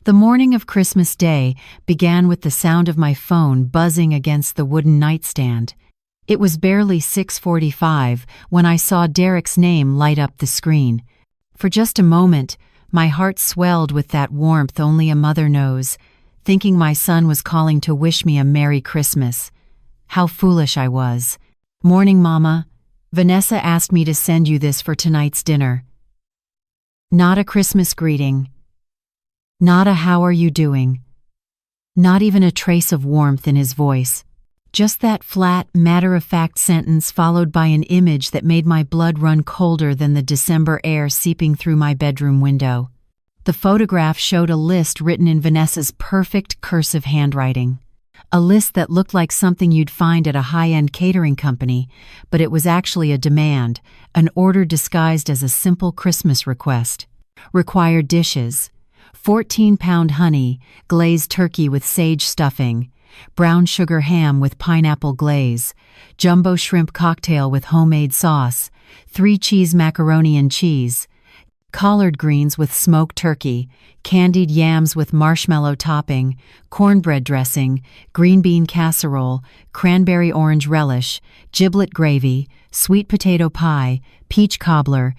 The morning of Christmas Day began with the sound of my phone buzzing against the wooden nightstand. It was barely 6:45 when I saw Derek's name light up the screen. For just a moment, my heart swelled with that warmth only a mother knows, thinking my son was calling to wish me a Merry Christmas. How foolish I was. "Morning, Mama. Vanessa asked me to send you this for tonight's dinner." Not a Christmas greeting. Not a "how are you doing?" Not even a trace of warmth in his voice. Just that flat, matter-of-fact sentence followed by an image that made my blood run colder than the December air seeping through my bedroom window. The photograph showed a list written in Vanessa's perfect cursive handwriting. A list that looked like something you'd find at a high-end catering company, but it was actually a demand, an order disguised as a simple Christmas request. Required dishes: 14-pound honey, glazed turkey with sage stuffing, brown sugar ham with pineapple glaze, jumbo shrimp cocktail with homemade sauce, 3 cheese macaroni and cheese, collard greens with smoked turkey, candied yams with marshmallow topping, cornbread dressing, green bean casserole, cranberry orange relish, giblet gravy, sweet potato pie, peach cobbler,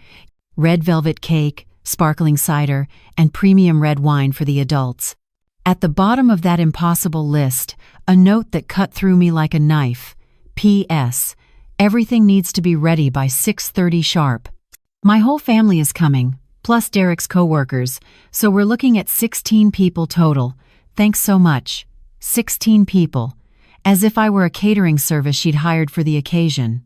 red velvet cake, sparkling cider, and premium red wine for the adults. At the bottom of that impossible list, a note that cut through me like a knife. P.S. Everything needs to be ready by 6:30 sharp. My whole family is coming, plus Derek's coworkers, so we're looking at 16 people total. Thanks so much. 16 people. As if I were a catering service she'd hired for the occasion.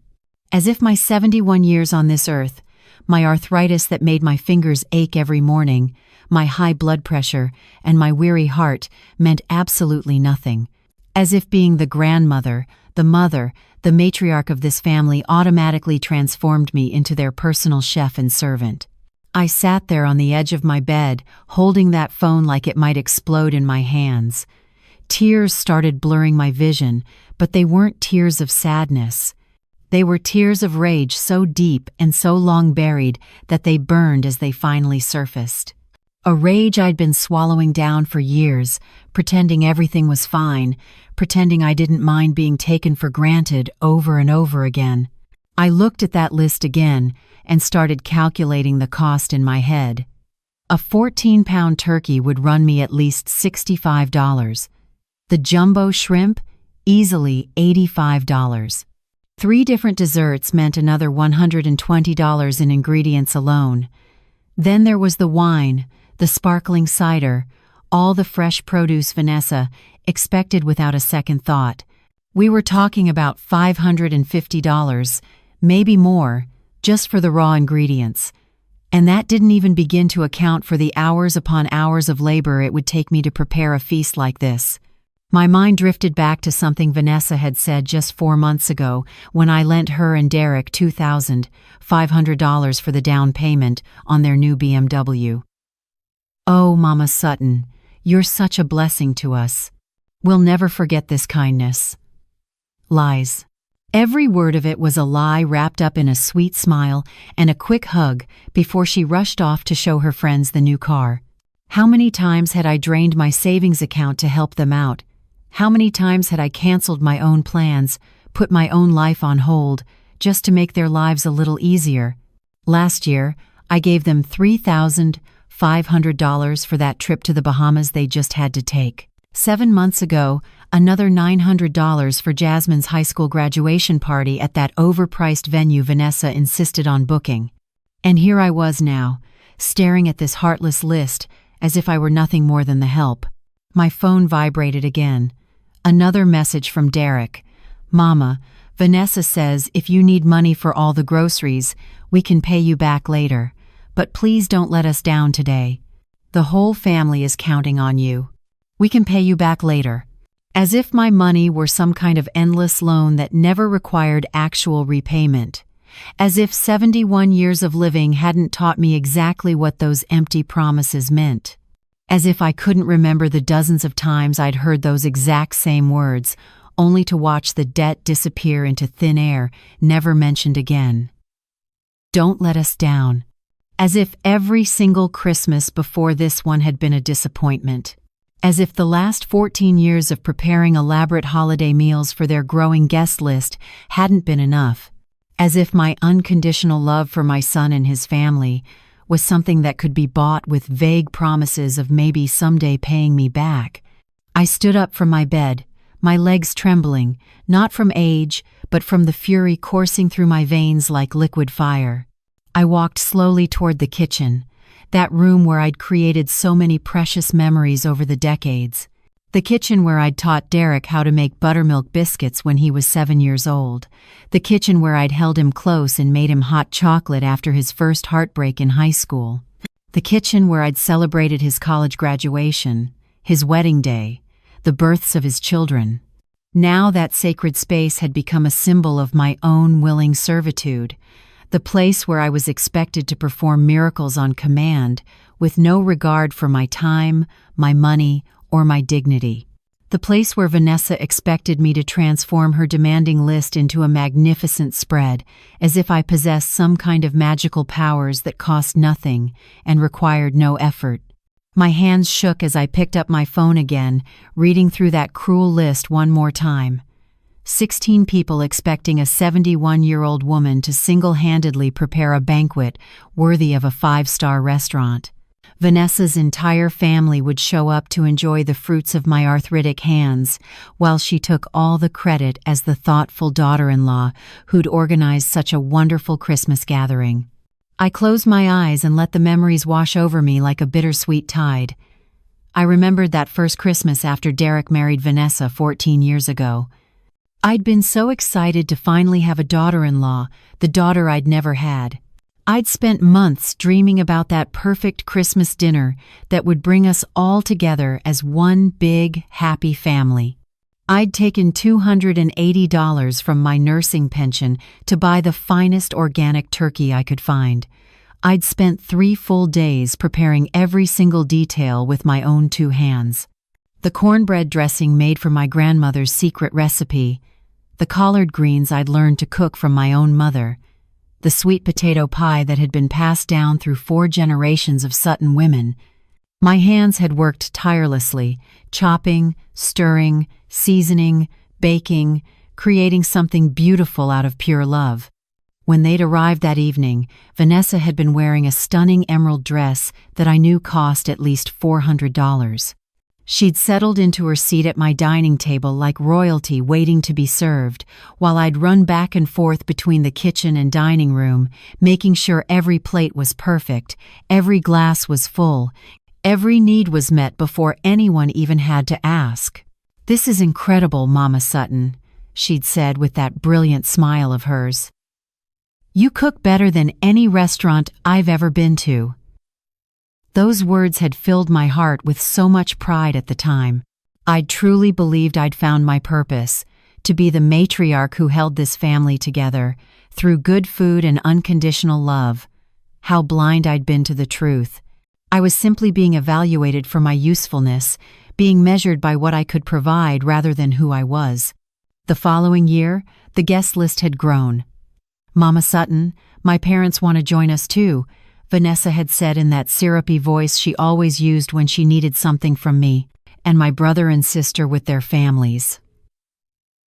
As if my 71 years on this earth, my arthritis that made my fingers ache every morning, my high blood pressure, and my weary heart meant absolutely nothing. As if being the grandmother, the mother, the matriarch of this family automatically transformed me into their personal chef and servant. I sat there on the edge of my bed, holding that phone like it might explode in my hands. Tears started blurring my vision, but they weren't tears of sadness. They were tears of rage so deep and so long buried that they burned as they finally surfaced. A rage I'd been swallowing down for years, pretending everything was fine, pretending I didn't mind being taken for granted over and over again. I looked at that list again and started calculating the cost in my head. A 14-pound turkey would run me at least $65. The jumbo shrimp, easily $85. 3 different desserts meant another $120 in ingredients alone. Then there was the wine, the sparkling cider, all the fresh produce Vanessa expected without a second thought. We were talking about $550, maybe more, just for the raw ingredients. And that didn't even begin to account for the hours upon hours of labor it would take me to prepare a feast like this. My mind drifted back to something Vanessa had said just 4 months ago when I lent her and Derek $2,500 for the down payment on their new BMW. "Oh, Mama Sutton, you're such a blessing to us. We'll never forget this kindness." Lies. Every word of it was a lie wrapped up in a sweet smile and a quick hug before she rushed off to show her friends the new car. How many times had I drained my savings account to help them out? How many times had I canceled my own plans, put my own life on hold, just to make their lives a little easier? Last year, I gave them $3,500 for that trip to the Bahamas they just had to take. 7 months ago, another $900 for Jasmine's high school graduation party at that overpriced venue Vanessa insisted on booking. And here I was now, staring at this heartless list as if I were nothing more than the help. My phone vibrated again. Another message from Derek. "Mama, Vanessa says if you need money for all the groceries, we can pay you back later. But please don't let us down today. The whole family is counting on you. We can pay you back later." As if my money were some kind of endless loan that never required actual repayment. As if 71 years of living hadn't taught me exactly what those empty promises meant. As if I couldn't remember the dozens of times I'd heard those exact same words, only to watch the debt disappear into thin air, never mentioned again. Don't let us down. As if every single Christmas before this one had been a disappointment. As if the last 14 years of preparing elaborate holiday meals for their growing guest list hadn't been enough. As if my unconditional love for my son and his family was something that could be bought with vague promises of maybe someday paying me back. I stood up from my bed, my legs trembling, not from age, but from the fury coursing through my veins like liquid fire. I walked slowly toward the kitchen, that room where I'd created so many precious memories over the decades. The kitchen where I'd taught Derek how to make buttermilk biscuits when he was 7 years old. The kitchen where I'd held him close and made him hot chocolate after his first heartbreak in high school. The kitchen where I'd celebrated his college graduation, his wedding day, the births of his children. Now that sacred space had become a symbol of my own willing servitude. The place where I was expected to perform miracles on command, with no regard for my time, my money, or my dignity. The place where Vanessa expected me to transform her demanding list into a magnificent spread, as if I possessed some kind of magical powers that cost nothing and required no effort. My hands shook as I picked up my phone again, reading through that cruel list one more time. 16 people expecting a 71-year-old woman to single-handedly prepare a banquet worthy of a 5-star restaurant. Vanessa's entire family would show up to enjoy the fruits of my arthritic hands, while she took all the credit as the thoughtful daughter-in-law who'd organized such a wonderful Christmas gathering. I closed my eyes and let the memories wash over me like a bittersweet tide. I remembered that first Christmas after Derek married Vanessa 14 years ago. I'd been so excited to finally have a daughter-in-law, the daughter I'd never had. I'd spent months dreaming about that perfect Christmas dinner that would bring us all together as one big, happy family. I'd taken $280 from my nursing pension to buy the finest organic turkey I could find. I'd spent 3 full days preparing every single detail with my own 2 hands. The cornbread dressing made from my grandmother's secret recipe, the collard greens I'd learned to cook from my own mother, the sweet potato pie that had been passed down through 4 generations of Sutton women. My hands had worked tirelessly, chopping, stirring, seasoning, baking, creating something beautiful out of pure love. When they'd arrived that evening, Vanessa had been wearing a stunning emerald dress that I knew cost at least $400. She'd settled into her seat at my dining table like royalty waiting to be served, while I'd run back and forth between the kitchen and dining room, making sure every plate was perfect, every glass was full, every need was met before anyone even had to ask. "This is incredible, Mama Sutton," she'd said with that brilliant smile of hers. "You cook better than any restaurant I've ever been to." Those words had filled my heart with so much pride at the time. I'd truly believed I'd found my purpose, to be the matriarch who held this family together, through good food and unconditional love. How blind I'd been to the truth. I was simply being evaluated for my usefulness, being measured by what I could provide rather than who I was. The following year, the guest list had grown. "Mama Sutton, my parents want to join us too," Vanessa had said in that syrupy voice she always used when she needed something from me, "and my brother and sister with their families.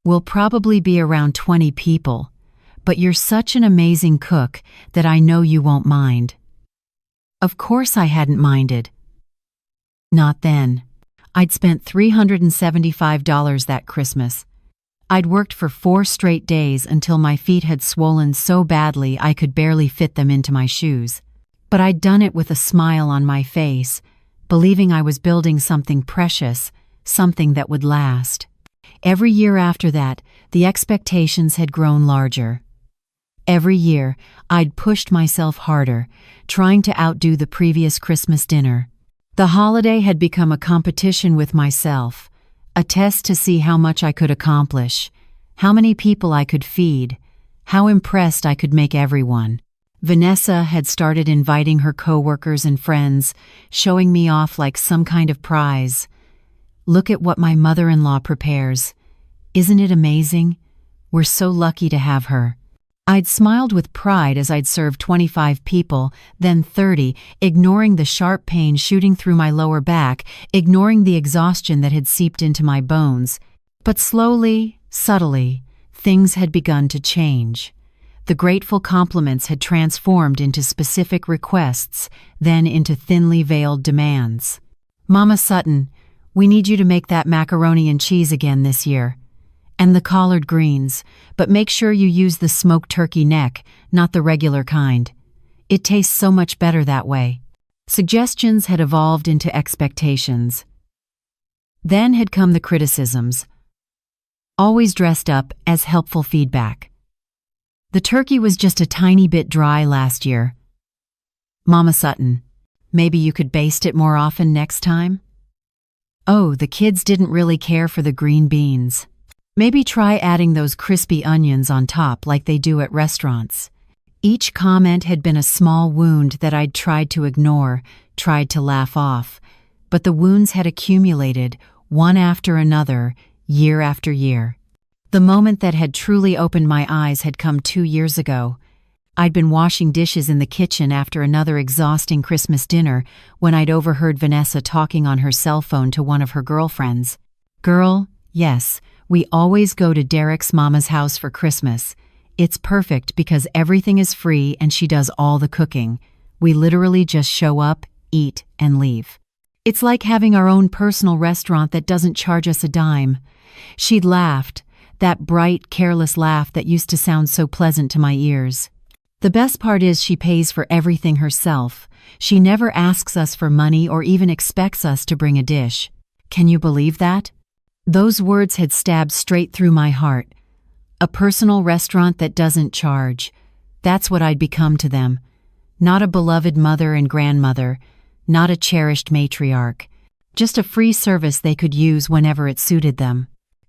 We'll probably be around 20 people, but you're such an amazing cook that I know you won't mind." Of course I hadn't minded. Not then. I'd spent $375 that Christmas. I'd worked for 4 straight days until my feet had swollen so badly I could barely fit them into my shoes. But I'd done it with a smile on my face, believing I was building something precious, something that would last. Every year after that, the expectations had grown larger. Every year, I'd pushed myself harder, trying to outdo the previous Christmas dinner. The holiday had become a competition with myself, a test to see how much I could accomplish, how many people I could feed, how impressed I could make everyone. Vanessa had started inviting her coworkers and friends, showing me off like some kind of prize. "Look at what my mother-in-law prepares. Isn't it amazing? We're so lucky to have her." I'd smiled with pride as I'd served 25 people, then 30, ignoring the sharp pain shooting through my lower back, ignoring the exhaustion that had seeped into my bones. But slowly, subtly, things had begun to change. The grateful compliments had transformed into specific requests, then into thinly veiled demands. "Mama Sutton, we need you to make that macaroni and cheese again this year. And the collard greens, but make sure you use the smoked turkey neck, not the regular kind. It tastes so much better that way." Suggestions had evolved into expectations. Then had come the criticisms, always dressed up as helpful feedback. "The turkey was just a tiny bit dry last year. Mama Sutton, maybe you could baste it more often next time? Oh, the kids didn't really care for the green beans. Maybe try adding those crispy onions on top like they do at restaurants." Each comment had been a small wound that I'd tried to ignore, tried to laugh off, but the wounds had accumulated, one after another, year after year. The moment that had truly opened my eyes had come 2 years ago. I'd been washing dishes in the kitchen after another exhausting Christmas dinner when I'd overheard Vanessa talking on her cell phone to one of her girlfriends. "Girl, yes, we always go to Derek's mama's house for Christmas. It's perfect because everything is free and she does all the cooking. We literally just show up, eat, and leave. It's like having our own personal restaurant that doesn't charge us a dime." She'd laughed, that bright, careless laugh that used to sound so pleasant to my ears. "The best part is she pays for everything herself. She never asks us for money or even expects us to bring a dish. Can you believe that?" Those words had stabbed straight through my heart. A personal restaurant that doesn't charge. That's what I'd become to them. Not a beloved mother and grandmother, not a cherished matriarch. Just a free service they could use whenever it suited them.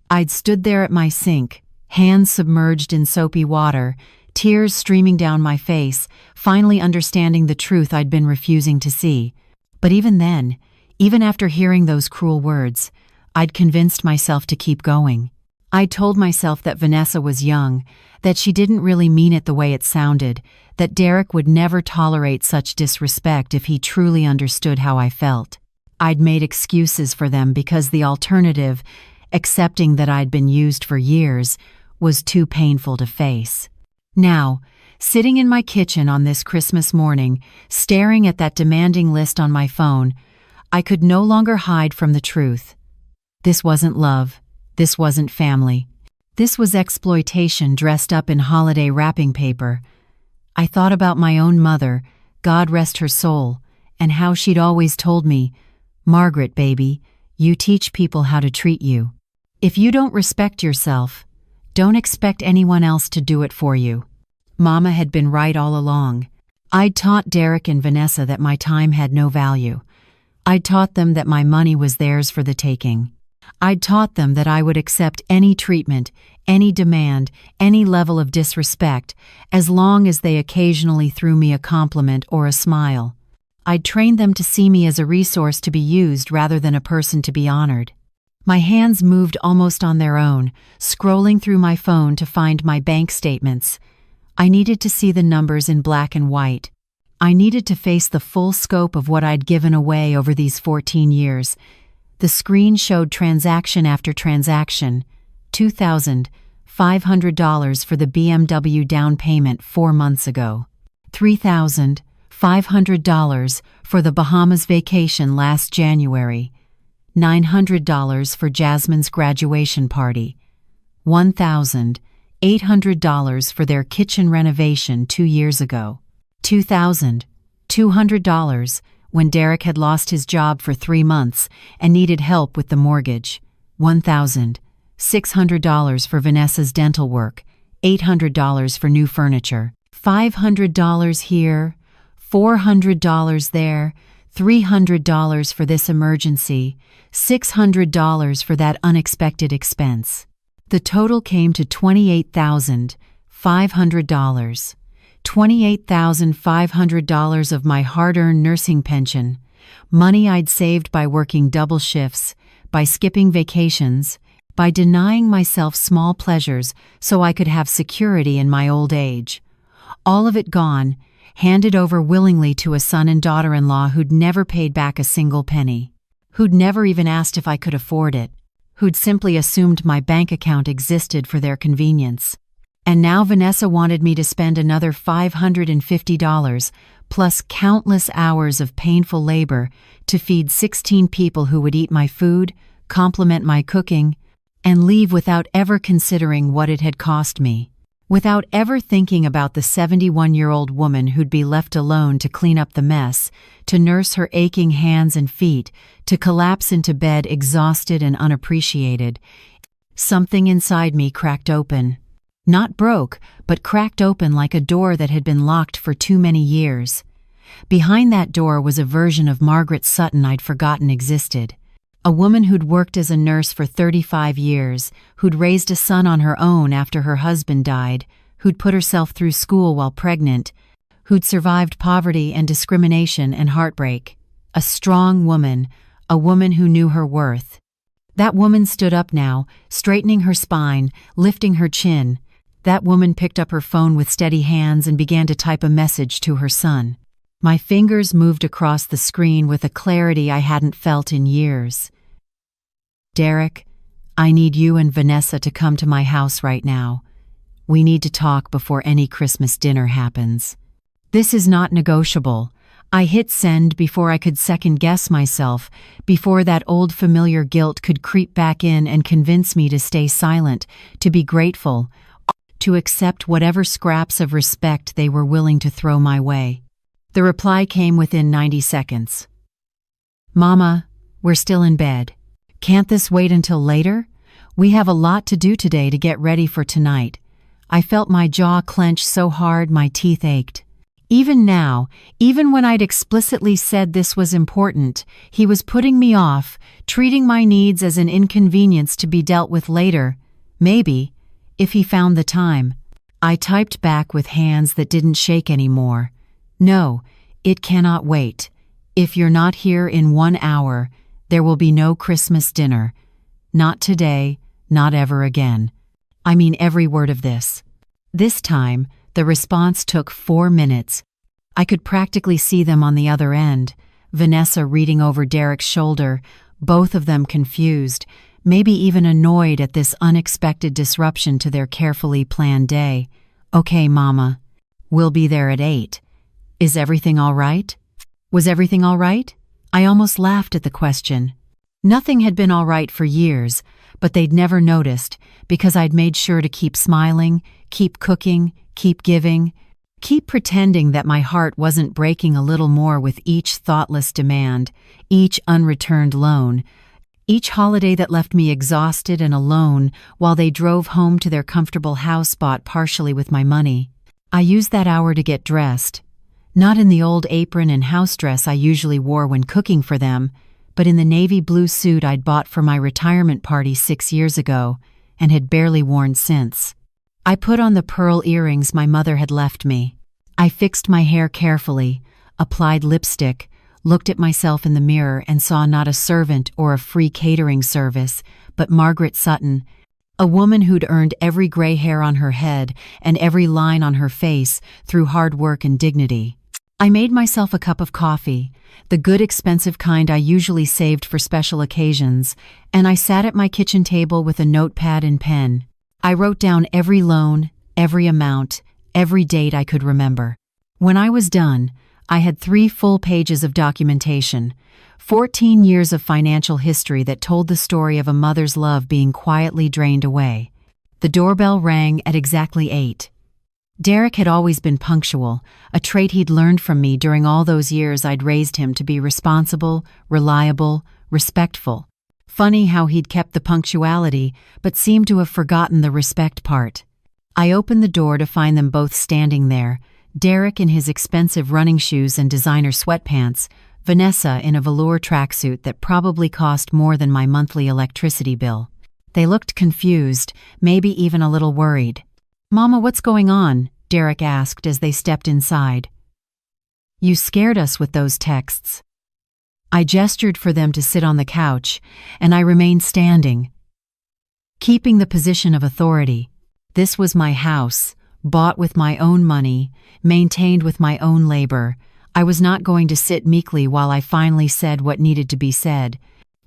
I'd stood there at my sink, hands submerged in soapy water, tears streaming down my face, finally understanding the truth I'd been refusing to see. But even then, even after hearing those cruel words, I'd convinced myself to keep going. I told myself that Vanessa was young, that she didn't really mean it the way it sounded, that Derek would never tolerate such disrespect if he truly understood how I felt. I'd made excuses for them because the alternative, accepting that I'd been used for years, was too painful to face. Now, sitting in my kitchen on this Christmas morning, staring at that demanding list on my phone, I could no longer hide from the truth. This wasn't love. This wasn't family. This was exploitation dressed up in holiday wrapping paper. I thought about my own mother, God rest her soul, and how she'd always told me, "Margaret, baby, you teach people how to treat you. If you don't respect yourself, don't expect anyone else to do it for you." Mama had been right all along. I'd taught Derek and Vanessa that my time had no value. I'd taught them that my money was theirs for the taking. I'd taught them that I would accept any treatment, any demand, any level of disrespect, as long as they occasionally threw me a compliment or a smile. I'd trained them to see me as a resource to be used rather than a person to be honored. My hands moved almost on their own, scrolling through my phone to find my bank statements. I needed to see the numbers in black and white. I needed to face the full scope of what I'd given away over these 14 years. The screen showed transaction after transaction. $2,500 for the BMW down payment 4 months ago. $3,500 for the Bahamas vacation last January. $900 for Jasmine's graduation party. $1,800 for their kitchen renovation 2 years ago. $2,200 when Derek had lost his job for 3 months and needed help with the mortgage. $1,600 for Vanessa's dental work. $800 for new furniture. $500 here. $400 there. $300 for this emergency. $600 for that unexpected expense. The total came to $28,500. $28,500 of my hard-earned nursing pension, money I'd saved by working double shifts, by skipping vacations, by denying myself small pleasures so I could have security in my old age. All of it gone, handed over willingly to a son and daughter-in-law who'd never paid back a single penny, who'd never even asked if I could afford it, who'd simply assumed my bank account existed for their convenience. And now Vanessa wanted me to spend another $550, plus countless hours of painful labor, to feed 16 people who would eat my food, compliment my cooking, and leave without ever considering what it had cost me, without ever thinking about the 71-year-old woman who'd be left alone to clean up the mess, to nurse her aching hands and feet, to collapse into bed exhausted and unappreciated. Something inside me cracked open. Not broke, but cracked open like a door that had been locked for too many years. Behind that door was a version of Margaret Sutton I'd forgotten existed. A woman who'd worked as a nurse for 35 years, who'd raised a son on her own after her husband died, who'd put herself through school while pregnant, who'd survived poverty and discrimination and heartbreak. A strong woman, a woman who knew her worth. That woman stood up now, straightening her spine, lifting her chin. That woman picked up her phone with steady hands and began to type a message to her son. My fingers moved across the screen with a clarity I hadn't felt in years. Derek, I need you and Vanessa to come to my house right now. We need to talk before any Christmas dinner happens. This is not negotiable. I hit send before I could second-guess myself, before that old familiar guilt could creep back in and convince me to stay silent, to be grateful, to accept whatever scraps of respect they were willing to throw my way. The reply came within 90 seconds. Mama, we're still in bed. Can't this wait until later? We have a lot to do today to get ready for tonight. I felt my jaw clench so hard my teeth ached. Even now, even when I'd explicitly said this was important, he was putting me off, treating my needs as an inconvenience to be dealt with later, maybe, if he found the time. I typed back with hands that didn't shake anymore. No, it cannot wait. If you're not here in 1 hour, there will be no Christmas dinner. Not today, not ever again. I mean every word of this. This time, the response took 4 minutes. I could practically see them on the other end, Vanessa reading over Derek's shoulder, both of them confused, maybe even annoyed at this unexpected disruption to their carefully planned day. Okay, Mama. We'll be there at 8. Is everything all right? Was everything all right? I almost laughed at the question. Nothing had been all right for years, but they'd never noticed because I'd made sure to keep smiling, keep cooking, keep giving, keep pretending that my heart wasn't breaking a little more with each thoughtless demand, each unreturned loan, each holiday that left me exhausted and alone while they drove home to their comfortable house bought partially with my money. I used that hour to get dressed. Not in the old apron and house dress I usually wore when cooking for them, but in the navy blue suit I'd bought for my retirement party 6 years ago and had barely worn since. I put on the pearl earrings my mother had left me. I fixed my hair carefully, applied lipstick, looked at myself in the mirror and saw not a servant or a free catering service, but Margaret Sutton, a woman who'd earned every gray hair on her head and every line on her face through hard work and dignity. I made myself a cup of coffee, the good expensive kind I usually saved for special occasions, and I sat at my kitchen table with a notepad and pen. I wrote down every loan, every amount, every date I could remember. When I was done, I had 3 full pages of documentation, 14 years of financial history that told the story of a mother's love being quietly drained away. The doorbell rang at exactly 8. Derek had always been punctual, a trait he'd learned from me during all those years I'd raised him to be responsible, reliable, respectful. Funny how he'd kept the punctuality, but seemed to have forgotten the respect part. I opened the door to find them both standing there, Derek in his expensive running shoes and designer sweatpants, Vanessa in a velour tracksuit that probably cost more than my monthly electricity bill. They looked confused, maybe even a little worried. "Mama, what's going on?" Derek asked as they stepped inside. "You scared us with those texts." I gestured for them to sit on the couch, and I remained standing. keeping the position of authority. This was my house, bought with my own money, maintained with my own labor. I was not going to sit meekly while I finally said what needed to be said.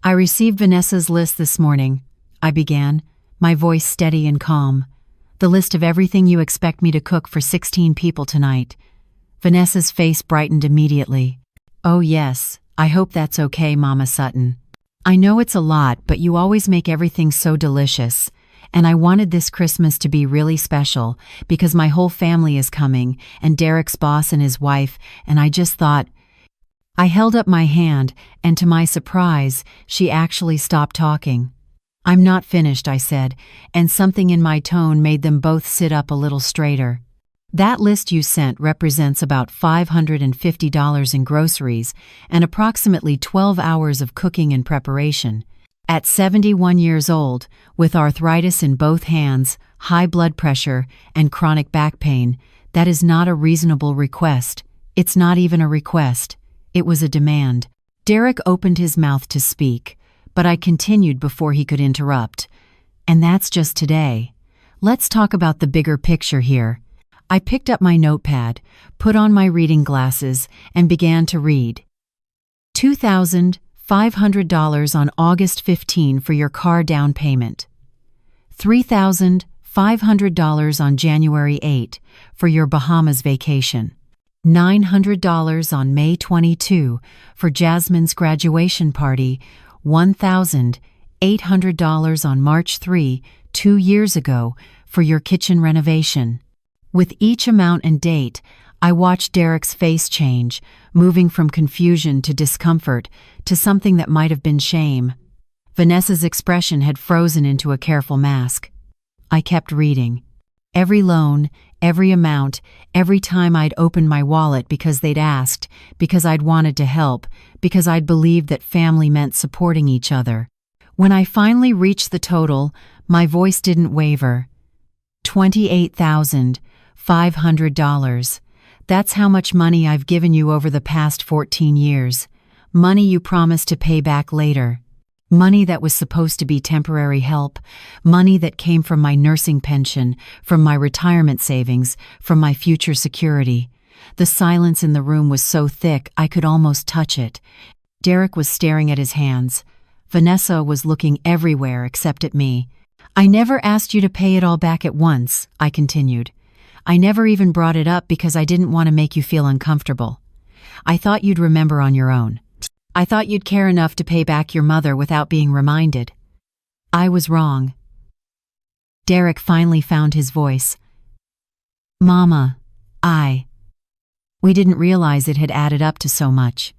I received Vanessa's list this morning, I began, my voice steady and calm. The list of everything you expect me to cook for 16 people tonight. Vanessa's face brightened immediately. Oh yes, I hope that's okay, Mama Sutton. I know it's a lot, but you always make everything so delicious. And I wanted this Christmas to be really special because my whole family is coming, and Derek's boss and his wife, and I just thought. I held up my hand, and to my surprise, she actually stopped talking. I'm not finished, I said, and something in my tone made them both sit up a little straighter. That list you sent represents about $550 in groceries and approximately 12 hours of cooking and preparation. At 71 years old, with arthritis in both hands, high blood pressure, and chronic back pain, that is not a reasonable request. It's not even a request. It was a demand. Derek opened his mouth to speak, but I continued before he could interrupt. And that's just today. Let's talk about the bigger picture here. I picked up my notepad, put on my reading glasses, and began to read. $2,500 on August 15 for your car down payment. $3,500 on January 8 for your Bahamas vacation. $900 on May 22 for Jasmine's graduation party. $1,800 on March 3, 2 years ago, for your kitchen renovation. With each amount and date, I watched Derek's face change, moving from confusion to discomfort to something that might have been shame. Vanessa's expression had frozen into a careful mask. I kept reading. Every loan, every amount, every time I'd opened my wallet because they'd asked, because I'd wanted to help, because I'd believed that family meant supporting each other. When I finally reached the total, my voice didn't waver. $28,500. That's how much money I've given you over the past 14 years. Money you promised to pay back later. Money that was supposed to be temporary help. Money that came from my nursing pension, from my retirement savings, from my future security. The silence in the room was so thick I could almost touch it. Derek was staring at his hands. Vanessa was looking everywhere except at me. I never asked you to pay it all back at once, I continued. I never even brought it up because I didn't want to make you feel uncomfortable. I thought you'd remember on your own. I thought you'd care enough to pay back your mother without being reminded. I was wrong. Derek finally found his voice. Mama, we didn't realize it had added up to so much.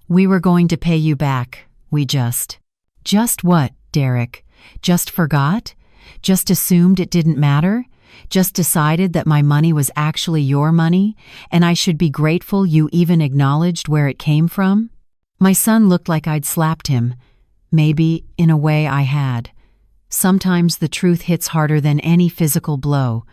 We were going to pay you back. Just what, Derek? Just forgot? Just assumed it didn't matter? Just decided that my money was actually your money, and I should be grateful you even acknowledged where it came from? My son looked like I'd slapped him. Maybe, in a way, I had. Sometimes the truth hits harder than any physical blow.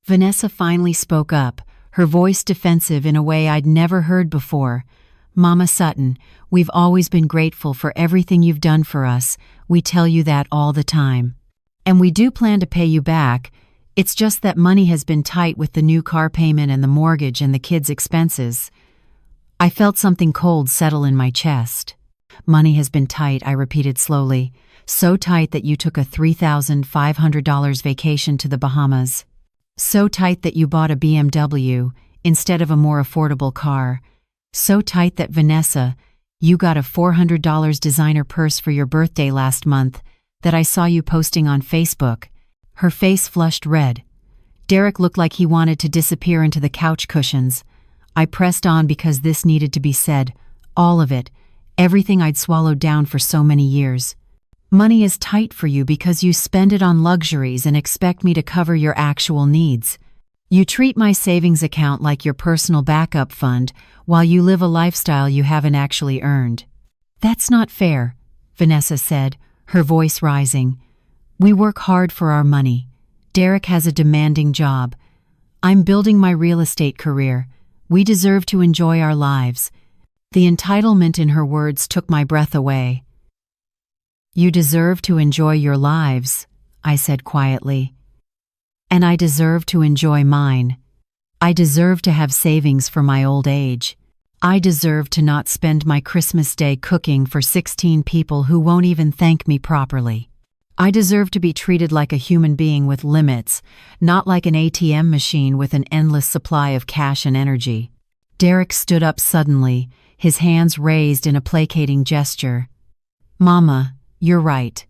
Vanessa finally spoke up, her voice defensive in a way I'd never heard before. Mama Sutton, we've always been grateful for everything you've done for us. We tell you that all the time. And we do plan to pay you back. It's just that money has been tight with the new car payment and the mortgage and the kids' expenses. I felt something cold settle in my chest. Money has been tight, I repeated slowly. So tight that you took a $3,500 vacation to the Bahamas. So tight that you bought a BMW instead of a more affordable car. So tight that Vanessa, you got a $400 designer purse for your birthday last month that I saw you posting on Facebook. Her face flushed red. Derek looked like he wanted to disappear into the couch cushions. I pressed on because this needed to be said. All of it. Everything I'd swallowed down for so many years. Money is tight for you because you spend it on luxuries and expect me to cover your actual needs. You treat my savings account like your personal backup fund while you live a lifestyle you haven't actually earned. That's not fair, Vanessa said, her voice rising. We work hard for our money. Derek has a demanding job. I'm building my real estate career. We deserve to enjoy our lives. The entitlement in her words took my breath away. You deserve to enjoy your lives, I said quietly. And I deserve to enjoy mine. I deserve to have savings for my old age. I deserve to not spend my Christmas Day cooking for 16 people who won't even thank me properly. I deserve to be treated like a human being with limits, not like an ATM machine with an endless supply of cash and energy. Derek stood up suddenly, his hands raised in a placating gesture. Mama, you're right.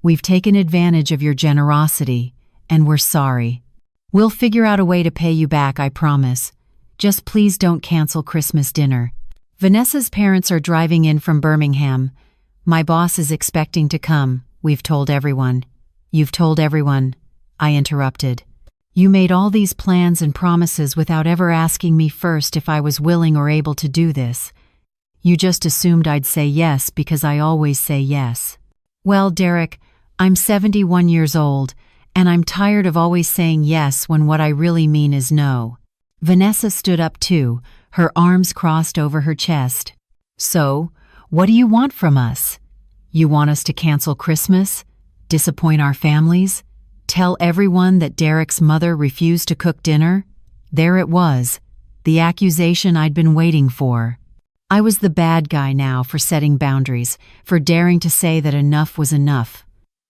We've taken advantage of your generosity, and we're sorry. We'll figure out a way to pay you back, I promise. Just please don't cancel Christmas dinner. Vanessa's parents are driving in from Birmingham. My boss is expecting to come. We've told everyone. You've told everyone, I interrupted. You made all these plans and promises without ever asking me first if I was willing or able to do this. You just assumed I'd say yes because I always say yes. Well, Derek, I'm 71 years old, and I'm tired of always saying yes when what I really mean is no. Vanessa stood up too, her arms crossed over her chest. So, what do you want from us? You want us to cancel Christmas? Disappoint our families? Tell everyone that Derek's mother refused to cook dinner? There it was, the accusation I'd been waiting for. I was the bad guy now for setting boundaries, for daring to say that enough was enough.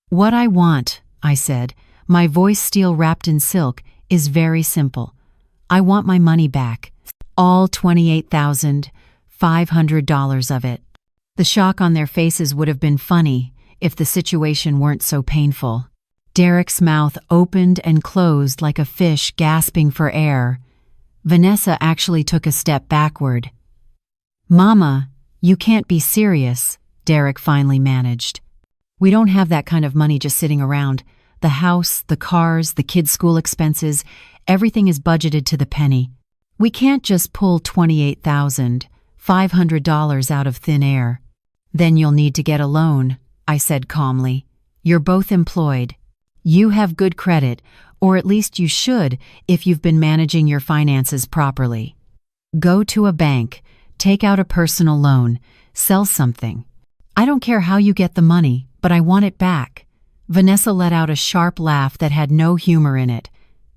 What I want, I said, my voice steel wrapped in silk, is very simple. I want my money back. All $28,500 of it. The shock on their faces would have been funny if the situation weren't so painful. Derek's mouth opened and closed like a fish gasping for air. Vanessa actually took a step backward. Mama, you can't be serious, Derek finally managed. We don't have that kind of money just sitting around. The house, the cars, the kids' school expenses, everything is budgeted to the penny. We can't just pull $28,500 out of thin air. Then you'll need to get a loan, I said calmly. You're both employed. You have good credit, or at least you should if you've been managing your finances properly. Go to a bank, take out a personal loan, sell something. I don't care how you get the money, but I want it back. Vanessa let out a sharp laugh that had no humor in it.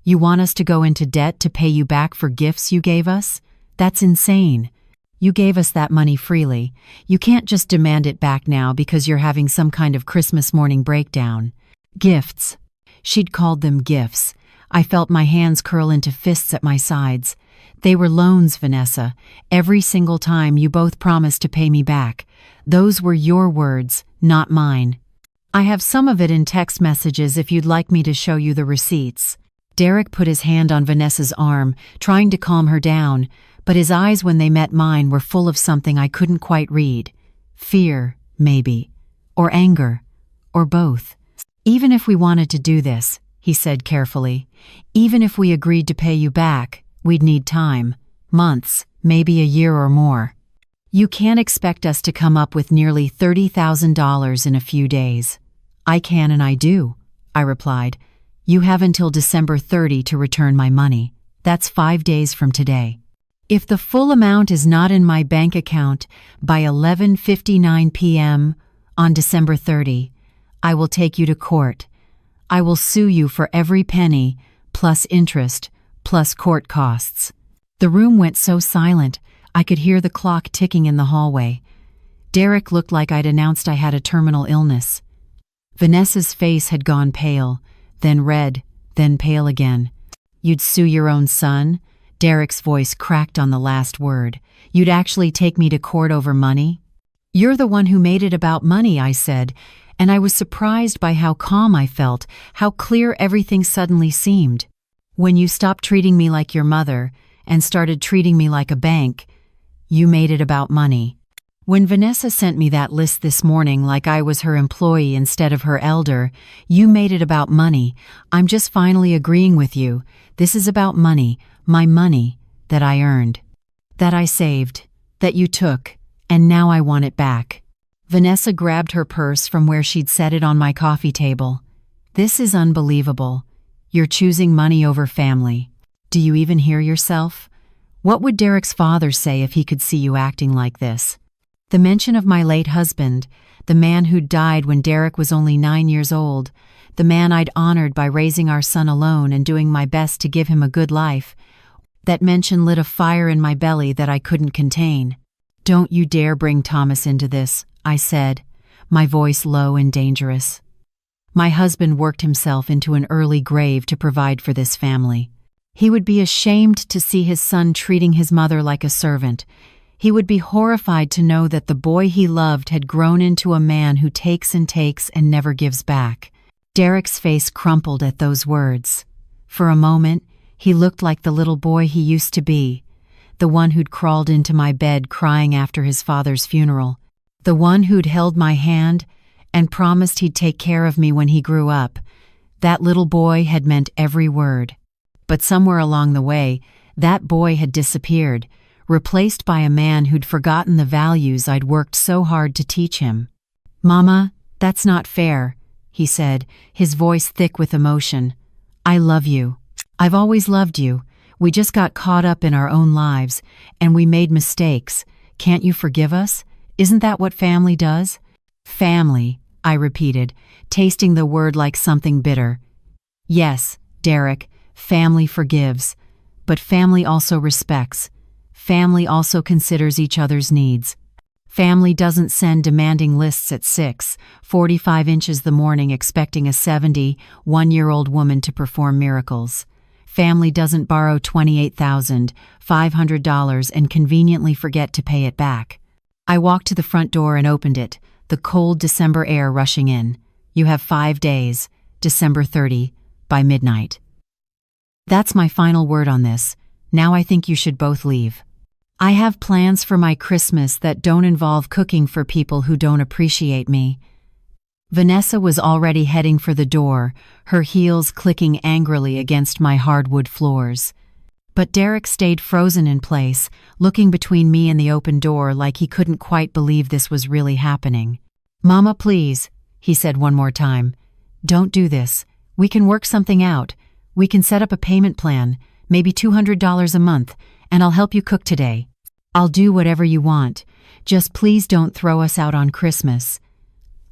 You want us to go into debt to pay you back for gifts you gave us? That's insane. You gave us that money freely. You can't just demand it back now because you're having some kind of Christmas morning breakdown. Gifts. She'd called them gifts. I felt my hands curl into fists at my sides. They were loans, Vanessa. Every single time you both promised to pay me back. Those were your words, not mine. I have some of it in text messages if you'd like me to show you the receipts. Derek put his hand on Vanessa's arm, trying to calm her down, but his eyes when they met mine were full of something I couldn't quite read. Fear, maybe. Or anger. Or both. Even if we wanted to do this, he said carefully, even if we agreed to pay you back, we'd need time. Months, maybe a year or more. You can't expect us to come up with nearly $30,000 in a few days. I can and I do, I replied. You have until December 30 to return my money. That's 5 days from today. If the full amount is not in my bank account by 11:59 p.m. on December 30, I will take you to court. I will sue you for every penny, plus interest, plus court costs. The room went so silent, I could hear the clock ticking in the hallway. Derek looked like I'd announced I had a terminal illness. Vanessa's face had gone pale, then red, then pale again. You'd sue your own son? Derek's voice cracked on the last word. You'd actually take me to court over money? You're the one who made it about money, I said, and I was surprised by how calm I felt, how clear everything suddenly seemed. When you stopped treating me like your mother and started treating me like a bank, you made it about money. When Vanessa sent me that list this morning like I was her employee instead of her elder, you made it about money. I'm just finally agreeing with you. This is about money, my money, that I earned, that I saved, that you took, and now I want it back. Vanessa grabbed her purse from where she'd set it on my coffee table. This is unbelievable. You're choosing money over family. Do you even hear yourself? What would Derek's father say if he could see you acting like this? The mention of my late husband, the man who'd died when Derek was only 9 years old, the man I'd honored by raising our son alone and doing my best to give him a good life. That mention lit a fire in my belly that I couldn't contain. "Don't you dare bring Thomas into this," I said, my voice low and dangerous. My husband worked himself into an early grave to provide for this family. He would be ashamed to see his son treating his mother like a servant. He would be horrified to know that the boy he loved had grown into a man who takes and never gives back. Derek's face crumpled at those words. For a moment, he looked like the little boy he used to be, the one who'd crawled into my bed crying after his father's funeral, the one who'd held my hand and promised he'd take care of me when he grew up. That little boy had meant every word. But somewhere along the way, that boy had disappeared, replaced by a man who'd forgotten the values I'd worked so hard to teach him. "Mama, that's not fair," he said, his voice thick with emotion. "I love you. I've always loved you. We just got caught up in our own lives, and we made mistakes. Can't you forgive us? Isn't that what family does?" "Family," I repeated, tasting the word like something bitter. "Yes, Derek, family forgives. But family also respects. Family also considers each other's needs. Family doesn't send demanding lists at 6:45 inches the morning expecting a 71-year-old woman to perform miracles. Family doesn't borrow $28,500 and conveniently forget to pay it back." I walked to the front door and opened it, the cold December air rushing in. "You have 5 days, December 30, by midnight. That's my final word on this. Now I think you should both leave. I have plans for my Christmas that don't involve cooking for people who don't appreciate me." Vanessa was already heading for the door, her heels clicking angrily against my hardwood floors. But Derek stayed frozen in place, looking between me and the open door like he couldn't quite believe this was really happening. "Mama, please," he said one more time. "Don't do this. We can work something out. We can set up a payment plan, maybe $200 a month, and I'll help you cook today. I'll do whatever you want. Just please don't throw us out on Christmas."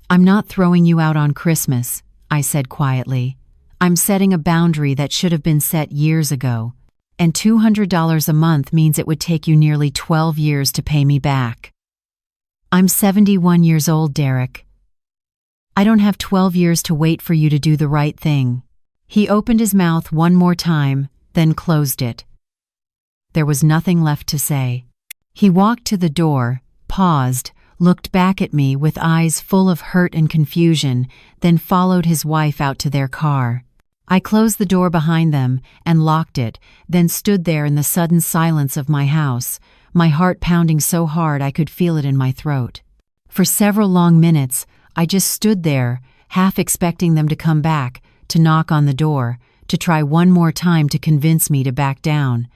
"I'm not throwing you out on Christmas," I said quietly. "I'm setting a boundary that should have been set years ago. And $200 a month means it would take you nearly 12 years to pay me back. I'm 71 years old, Derek. I don't have 12 years to wait for you to do the right thing." He opened his mouth one more time, then closed it. There was nothing left to say. He walked to the door, paused, looked back at me with eyes full of hurt and confusion, then followed his wife out to their car. I closed the door behind them and locked it, then stood there in the sudden silence of my house, my heart pounding so hard I could feel it in my throat. For several long minutes, I just stood there, half expecting them to come back, to knock on the door, to try one more time to convince me to back down.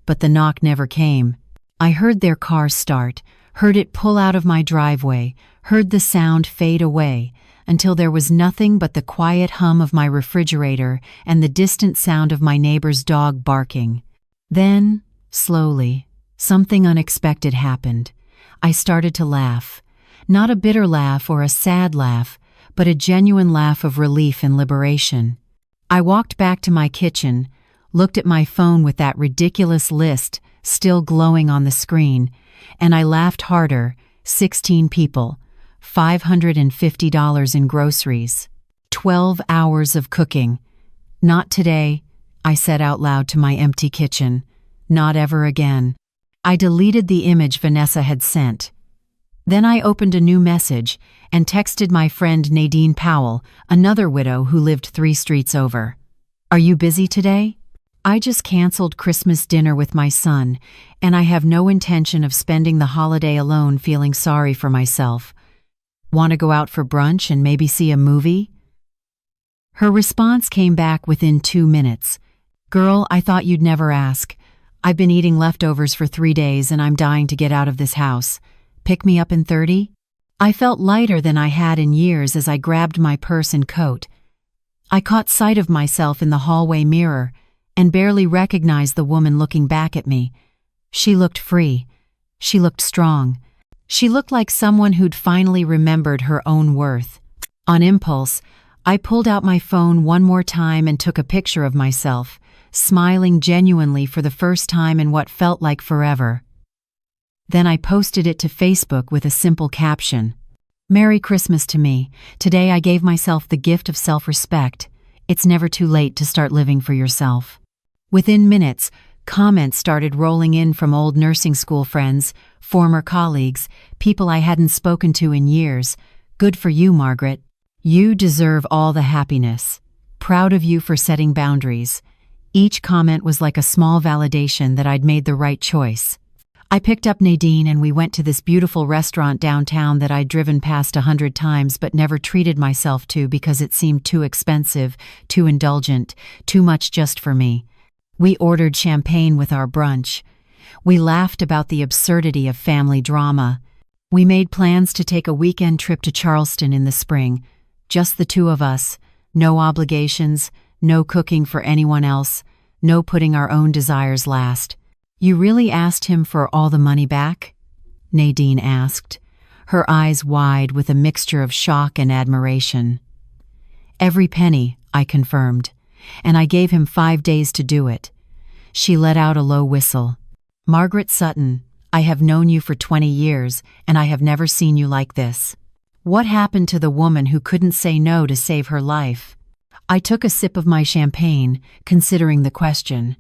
But the knock never came. I heard their car start, heard it pull out of my driveway, heard the sound fade away, until there was nothing but the quiet hum of my refrigerator and the distant sound of my neighbor's dog barking. Then, slowly, something unexpected happened. I started to laugh. Not a bitter laugh or a sad laugh, but a genuine laugh of relief and liberation. I walked back to my kitchen, looked at my phone with that ridiculous list still glowing on the screen, and I laughed harder. 16 people. $550 in groceries. 12 hours of cooking. "Not today," I said out loud to my empty kitchen. "Not ever again." I deleted the image Vanessa had sent. Then I opened a new message and texted my friend Nadine Powell, another widow who lived 3 streets over. "Are you busy today? I just canceled Christmas dinner with my son, and I have no intention of spending the holiday alone feeling sorry for myself. Want to go out for brunch and maybe see a movie?" Her response came back within 2 minutes. "Girl, I thought you'd never ask. I've been eating leftovers for 3 days and I'm dying to get out of this house. Pick me up in 30? I felt lighter than I had in years as I grabbed my purse and coat. I caught sight of myself in the hallway mirror and barely recognized the woman looking back at me. She looked free. She looked strong. She looked like someone who'd finally remembered her own worth. On impulse, I pulled out my phone one more time and took a picture of myself, smiling genuinely for the first time in what felt like forever. Then I posted it to Facebook with a simple caption. "Merry Christmas to me. Today I gave myself the gift of self-respect. It's never too late to start living for yourself." Within minutes, comments started rolling in from old nursing school friends, former colleagues, people I hadn't spoken to in years. "Good for you, Margaret. You deserve all the happiness. Proud of you for setting boundaries." Each comment was like a small validation that I'd made the right choice. I picked up Nadine and we went to this beautiful restaurant downtown that I'd driven past 100 times but never treated myself to because it seemed too expensive, too indulgent, too much just for me. We ordered champagne with our brunch. We laughed about the absurdity of family drama. We made plans to take a weekend trip to Charleston in the spring. Just the two of us, no obligations, no cooking for anyone else, no putting our own desires last. "You really asked him for all the money back?" Nadine asked, her eyes wide with a mixture of shock and admiration. "Every penny," I confirmed, "and I gave him 5 days to do it." She let out a low whistle. "Margaret Sutton, I have known you for 20 years, and I have never seen you like this. What happened to the woman who couldn't say no to save her life?" I took a sip of my champagne, considering the question.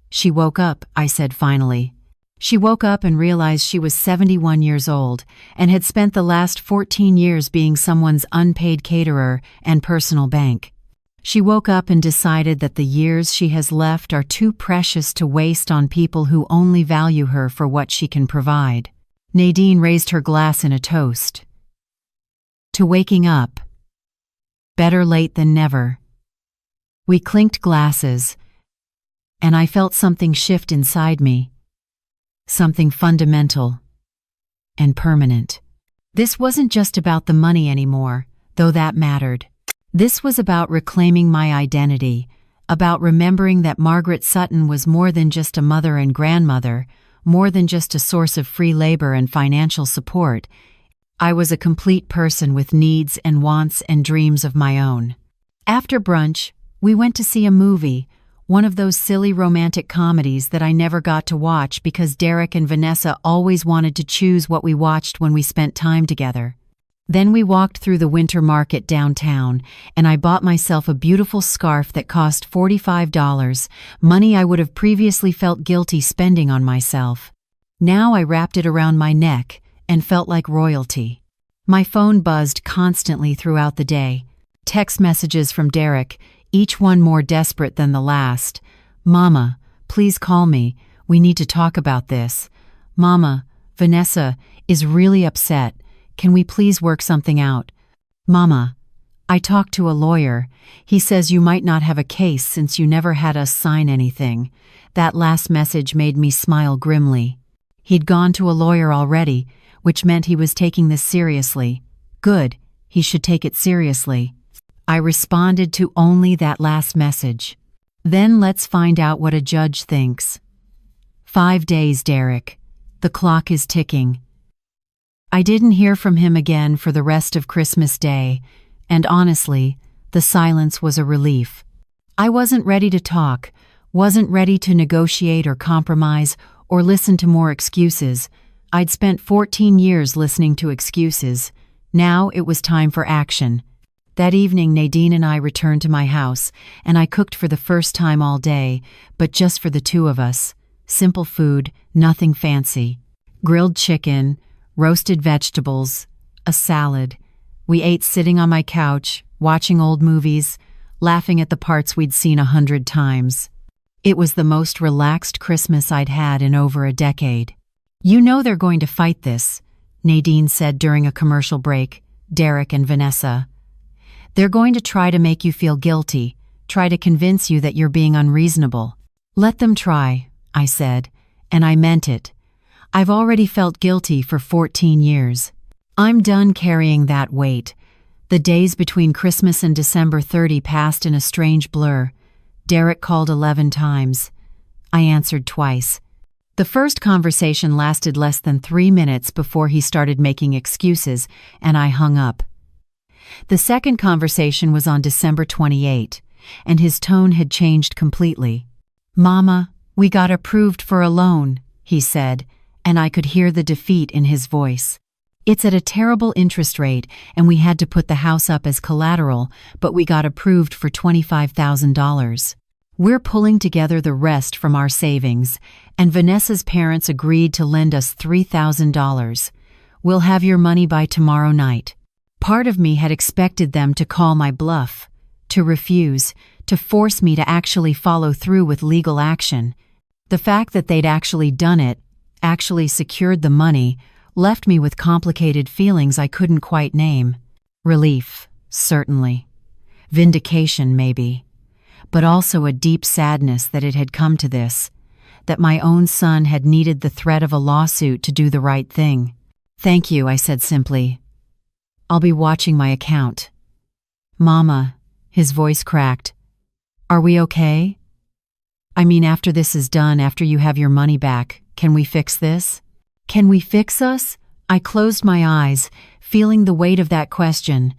"She woke up," I said finally. She woke up and realized she was 71 years old and had spent the last 14 years being someone's unpaid caterer and personal bank. She woke up and decided that the years she has left are too precious to waste on people who only value her for what she can provide. Nadine raised her glass in a toast. "To waking up. Better late than never." We clinked glasses, and I felt something shift inside me. Something fundamental and permanent. This wasn't just about the money anymore, though that mattered. This was about reclaiming my identity, about remembering that Margaret Sutton was more than just a mother and grandmother, more than just a source of free labor and financial support. I was a complete person with needs and wants and dreams of my own. After brunch, we went to see a movie, one of those silly romantic comedies that I never got to watch because Derek and Vanessa always wanted to choose what we watched when we spent time together. Then we walked through the winter market downtown, and I bought myself a beautiful scarf that cost $45, money I would have previously felt guilty spending on myself. Now I wrapped it around my neck and felt like royalty. My phone buzzed constantly throughout the day. Text messages from Derek, each one more desperate than the last. "Mama, please call me. We need to talk about this. Mama, Vanessa is really upset. Can we please work something out? Mama, I talked to a lawyer. He says you might not have a case since you never had us sign anything." That last message made me smile grimly. He'd gone to a lawyer already, which meant he was taking this seriously. Good, he should take it seriously. I responded to only that last message. "Then let's find out what a judge thinks." 5 days, Derek. The clock is ticking. I didn't hear from him again for the rest of Christmas Day, and honestly, the silence was a relief. I wasn't ready to talk, wasn't ready to negotiate or compromise or listen to more excuses. I'd spent 14 years listening to excuses. Now it was time for action. That evening, Nadine and I returned to my house, and I cooked for the first time all day, but just for the two of us. Simple food, nothing fancy. Grilled chicken, roasted vegetables, a salad. We ate sitting on my couch, watching old movies, laughing at the parts we'd seen 100 times. It was the most relaxed Christmas I'd had in over a decade. "You know they're going to fight this," Nadine said during a commercial break, Derek and Vanessa. "They're going to try to make you feel guilty, try to convince you that you're being unreasonable." "Let them try," I said, and I meant it. I've already felt guilty for 14 years. I'm done carrying that weight. The days between Christmas and December 30 passed in a strange blur. Derek called 11 times. I answered twice. The first conversation lasted less than 3 minutes before he started making excuses, and I hung up. The second conversation was on December 28, and his tone had changed completely. "Mama, we got approved for a loan," he said, and I could hear the defeat in his voice. "It's at a terrible interest rate, and we had to put the house up as collateral, but we got approved for $25,000. We're pulling together the rest from our savings, and Vanessa's parents agreed to lend us $3,000. We'll have your money by tomorrow night." Part of me had expected them to call my bluff, to refuse, to force me to actually follow through with legal action. The fact that they'd actually done it, actually secured the money, left me with complicated feelings I couldn't quite name. Relief, certainly. Vindication, maybe. But also a deep sadness that it had come to this, that my own son had needed the threat of a lawsuit to do the right thing. "Thank you," I said simply. "I'll be watching my account." "Mama," his voice cracked. "Are we okay? I mean, after this is done, after you have your money back, can we fix this? Can we fix us?" I closed my eyes, feeling the weight of that question.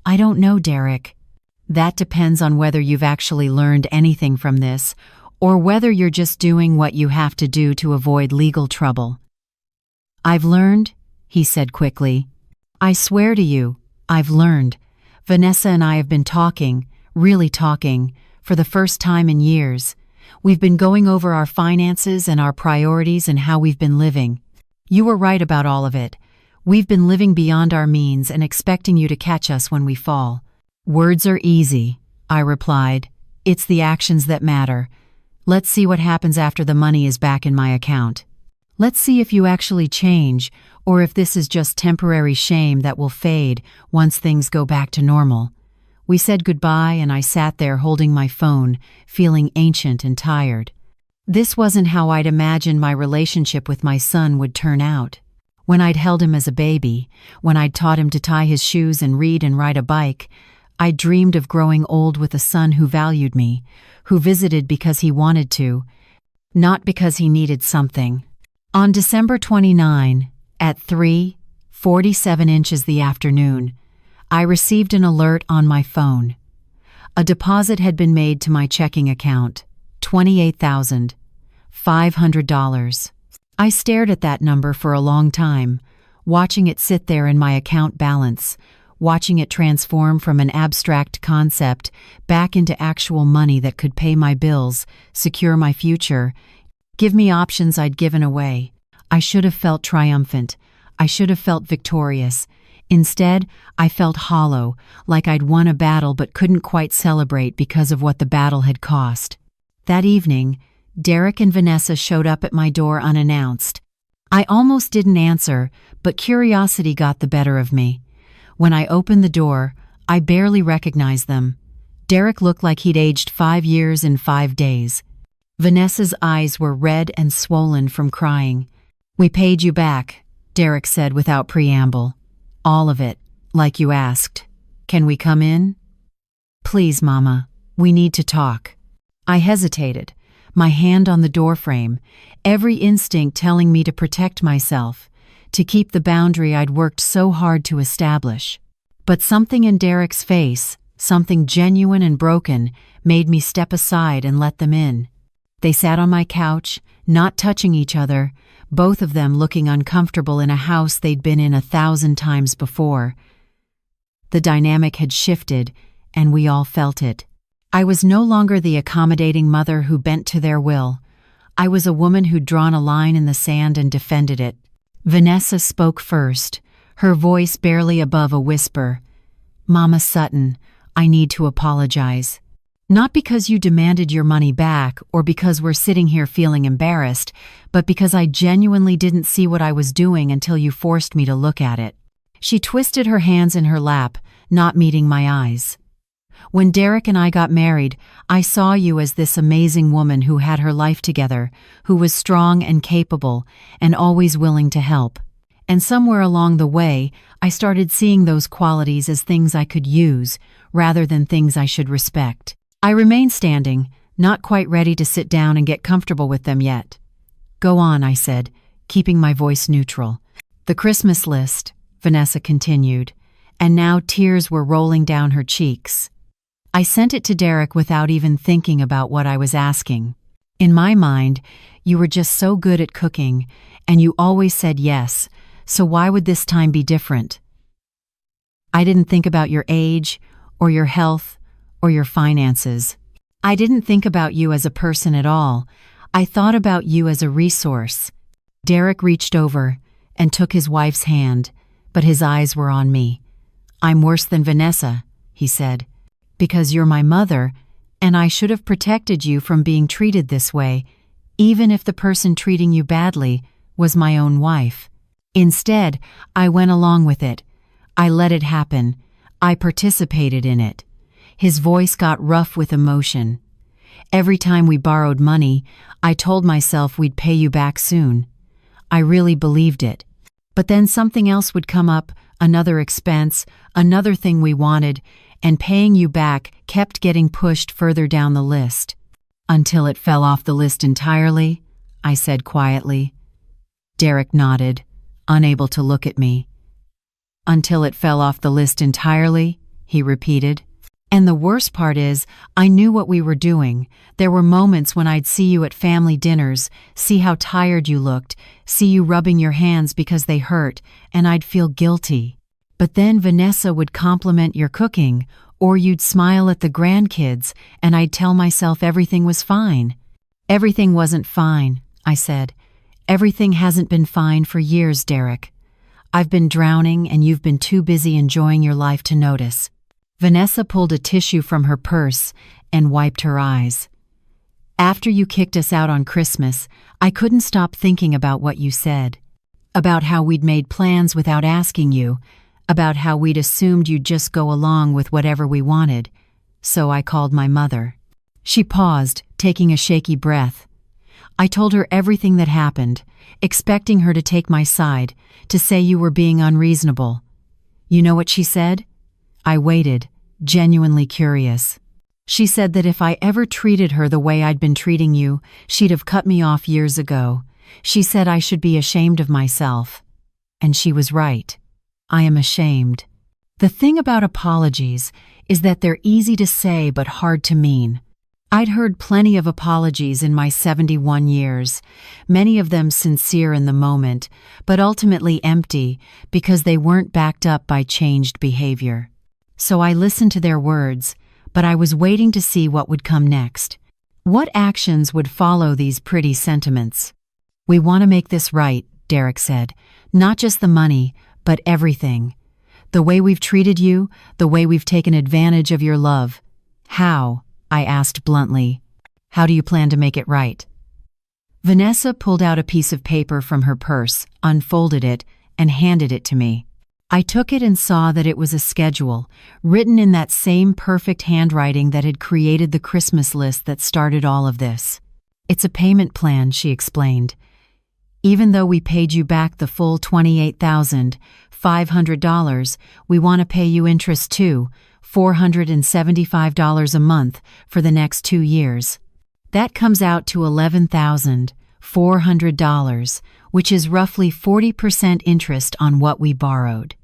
"I don't know, Derek. That depends on whether you've actually learned anything from this, or whether you're just doing what you have to do to avoid legal trouble." "I've learned," he said quickly. "I swear to you, I've learned. Vanessa and I have been talking, really talking, for the first time in years. We've been going over our finances and our priorities and how we've been living. You were right about all of it. We've been living beyond our means and expecting you to catch us when we fall." "Words are easy," I replied. "It's the actions that matter. Let's see what happens after the money is back in my account. Let's see if you actually change, or if this is just temporary shame that will fade once things go back to normal." We said goodbye, and I sat there holding my phone, feeling ancient and tired. This wasn't how I'd imagined my relationship with my son would turn out. When I'd held him as a baby, when I'd taught him to tie his shoes and read and ride a bike, I dreamed of growing old with a son who valued me, who visited because he wanted to, not because he needed something. On December 29, at 3:47 the afternoon, I received an alert on my phone. A deposit had been made to my checking account, $28,500. I stared at that number for a long time, watching it sit there in my account balance, watching it transform from an abstract concept back into actual money that could pay my bills, secure my future, give me options I'd given away. I should have felt triumphant. I should have felt victorious. Instead, I felt hollow, like I'd won a battle but couldn't quite celebrate because of what the battle had cost. That evening, Derek and Vanessa showed up at my door unannounced. I almost didn't answer, but curiosity got the better of me. When I opened the door, I barely recognized them. Derek looked like he'd aged 5 years in 5 days. Vanessa's eyes were red and swollen from crying. "We paid you back," Derek said without preamble. "All of it, like you asked. Can we come in?" "Please, Mama, we need to talk." I hesitated, my hand on the doorframe, every instinct telling me to protect myself, to keep the boundary I'd worked so hard to establish. But something in Derek's face, something genuine and broken, made me step aside and let them in. They sat on my couch, not touching each other, both of them looking uncomfortable in a house they'd been in 1,000 times before. The dynamic had shifted, and we all felt it. I was no longer the accommodating mother who bent to their will. I was a woman who'd drawn a line in the sand and defended it. Vanessa spoke first, her voice barely above a whisper. "Mama Sutton, I need to apologize. Not because you demanded your money back or because we're sitting here feeling embarrassed, but because I genuinely didn't see what I was doing until you forced me to look at it." She twisted her hands in her lap, not meeting my eyes. "When Derek and I got married, I saw you as this amazing woman who had her life together, who was strong and capable, and always willing to help. And somewhere along the way, I started seeing those qualities as things I could use, rather than things I should respect." I remained standing, not quite ready to sit down and get comfortable with them yet. "Go on," I said, keeping my voice neutral. "The Christmas list," Vanessa continued, and now tears were rolling down her cheeks. I sent it to Derek without even thinking about what I was asking. In my mind, you were just so good at cooking, and you always said yes, so why would this time be different? I didn't think about your age, or your health, or your finances. I didn't think about you as a person at all. I thought about you as a resource. Derek reached over and took his wife's hand, but his eyes were on me. I'm worse than Vanessa, he said, because you're my mother, and I should have protected you from being treated this way, even if the person treating you badly was my own wife. Instead, I went along with it. I let it happen. I participated in it. His voice got rough with emotion. Every time we borrowed money, I told myself we'd pay you back soon. I really believed it. But then something else would come up, another expense, another thing we wanted, and paying you back kept getting pushed further down the list. Until it fell off the list entirely, I said quietly. Derek nodded, unable to look at me. Until it fell off the list entirely, he repeated. And the worst part is, I knew what we were doing. There were moments when I'd see you at family dinners, see how tired you looked, see you rubbing your hands because they hurt, and I'd feel guilty. But then Vanessa would compliment your cooking, or you'd smile at the grandkids, and I'd tell myself everything was fine. Everything wasn't fine, I said. Everything hasn't been fine for years, Derek. I've been drowning, and you've been too busy enjoying your life to notice. Vanessa pulled a tissue from her purse and wiped her eyes. After you kicked us out on Christmas, I couldn't stop thinking about what you said. About how we'd made plans without asking you, about how we'd assumed you'd just go along with whatever we wanted. So I called my mother. She paused, taking a shaky breath. I told her everything that happened, expecting her to take my side, to say you were being unreasonable. You know what she said? I waited, genuinely curious. She said that if I ever treated her the way I'd been treating you, she'd have cut me off years ago. She said I should be ashamed of myself. And she was right. I am ashamed. The thing about apologies is that they're easy to say but hard to mean. I'd heard plenty of apologies in my 71 years, many of them sincere in the moment, but ultimately empty because they weren't backed up by changed behavior. So I listened to their words, but I was waiting to see what would come next. What actions would follow these pretty sentiments? We want to make this right, Derek said. Not just the money, but everything. The way we've treated you, the way we've taken advantage of your love. How? I asked bluntly. How do you plan to make it right? Vanessa pulled out a piece of paper from her purse, unfolded it, and handed it to me. I took it and saw that it was a schedule, written in that same perfect handwriting that had created the Christmas list that started all of this. It's a payment plan, she explained. Even though we paid you back the full $28,500, we want to pay you interest too, $475 a month for the next 2 years. That comes out to $11,400, which is roughly 40% interest on what we borrowed.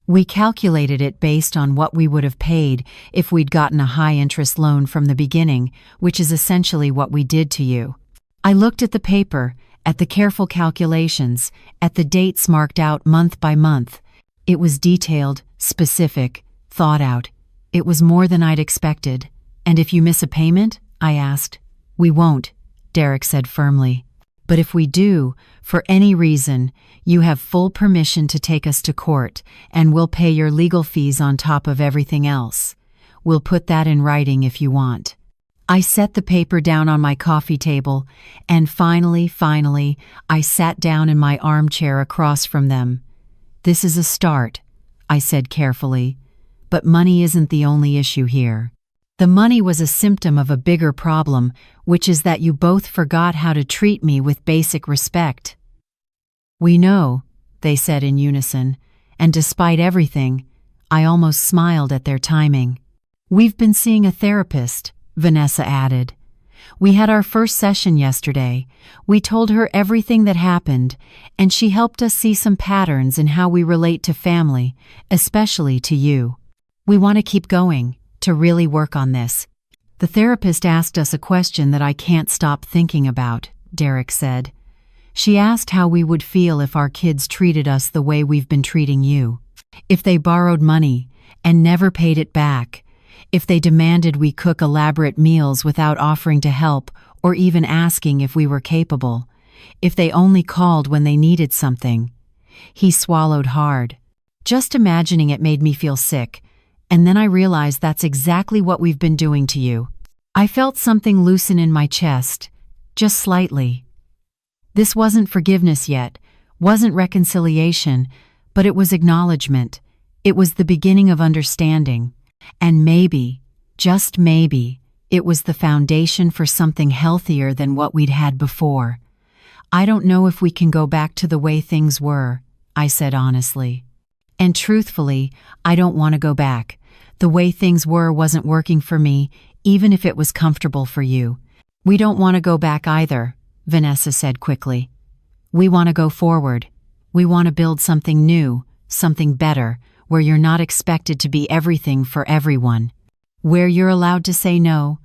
We calculated it based on what we would have paid if we'd gotten a high-interest loan from the beginning, which is essentially what we did to you. I looked at the paper, at the careful calculations, at the dates marked out month by month. It was detailed, specific, thought out. It was more than I'd expected. And if you miss a payment? I asked. We won't, Derek said firmly. But if we do, for any reason, you have full permission to take us to court, and we'll pay your legal fees on top of everything else. We'll put that in writing if you want. I set the paper down on my coffee table, and finally, I sat down in my armchair across from them. This is a start, I said carefully, but money isn't the only issue here. The money was a symptom of a bigger problem, which is that you both forgot how to treat me with basic respect. We know, they said in unison, and despite everything, I almost smiled at their timing. We've been seeing a therapist, Vanessa added. We had our first session yesterday. We told her everything that happened, and she helped us see some patterns in how we relate to family, especially to you. We want to keep going, to really work on this. The therapist asked us a question that I can't stop thinking about, Derek said. She asked how we would feel if our kids treated us the way we've been treating you. If they borrowed money and never paid it back. If they demanded we cook elaborate meals without offering to help or even asking if we were capable. If they only called when they needed something. He swallowed hard. Just imagining it made me feel sick, and then I realized that's exactly what we've been doing to you. I felt something loosen in my chest, just slightly. This wasn't forgiveness yet, wasn't reconciliation, but it was acknowledgement. It was the beginning of understanding. And maybe, just maybe, it was the foundation for something healthier than what we'd had before. I don't know if we can go back to the way things were, I said honestly. And truthfully, I don't want to go back. The way things were wasn't working for me, even if it was comfortable for you. We don't want to go back either, Vanessa said quickly. We want to go forward. We want to build something new, something better, where you're not expected to be everything for everyone. Where you're allowed to say no.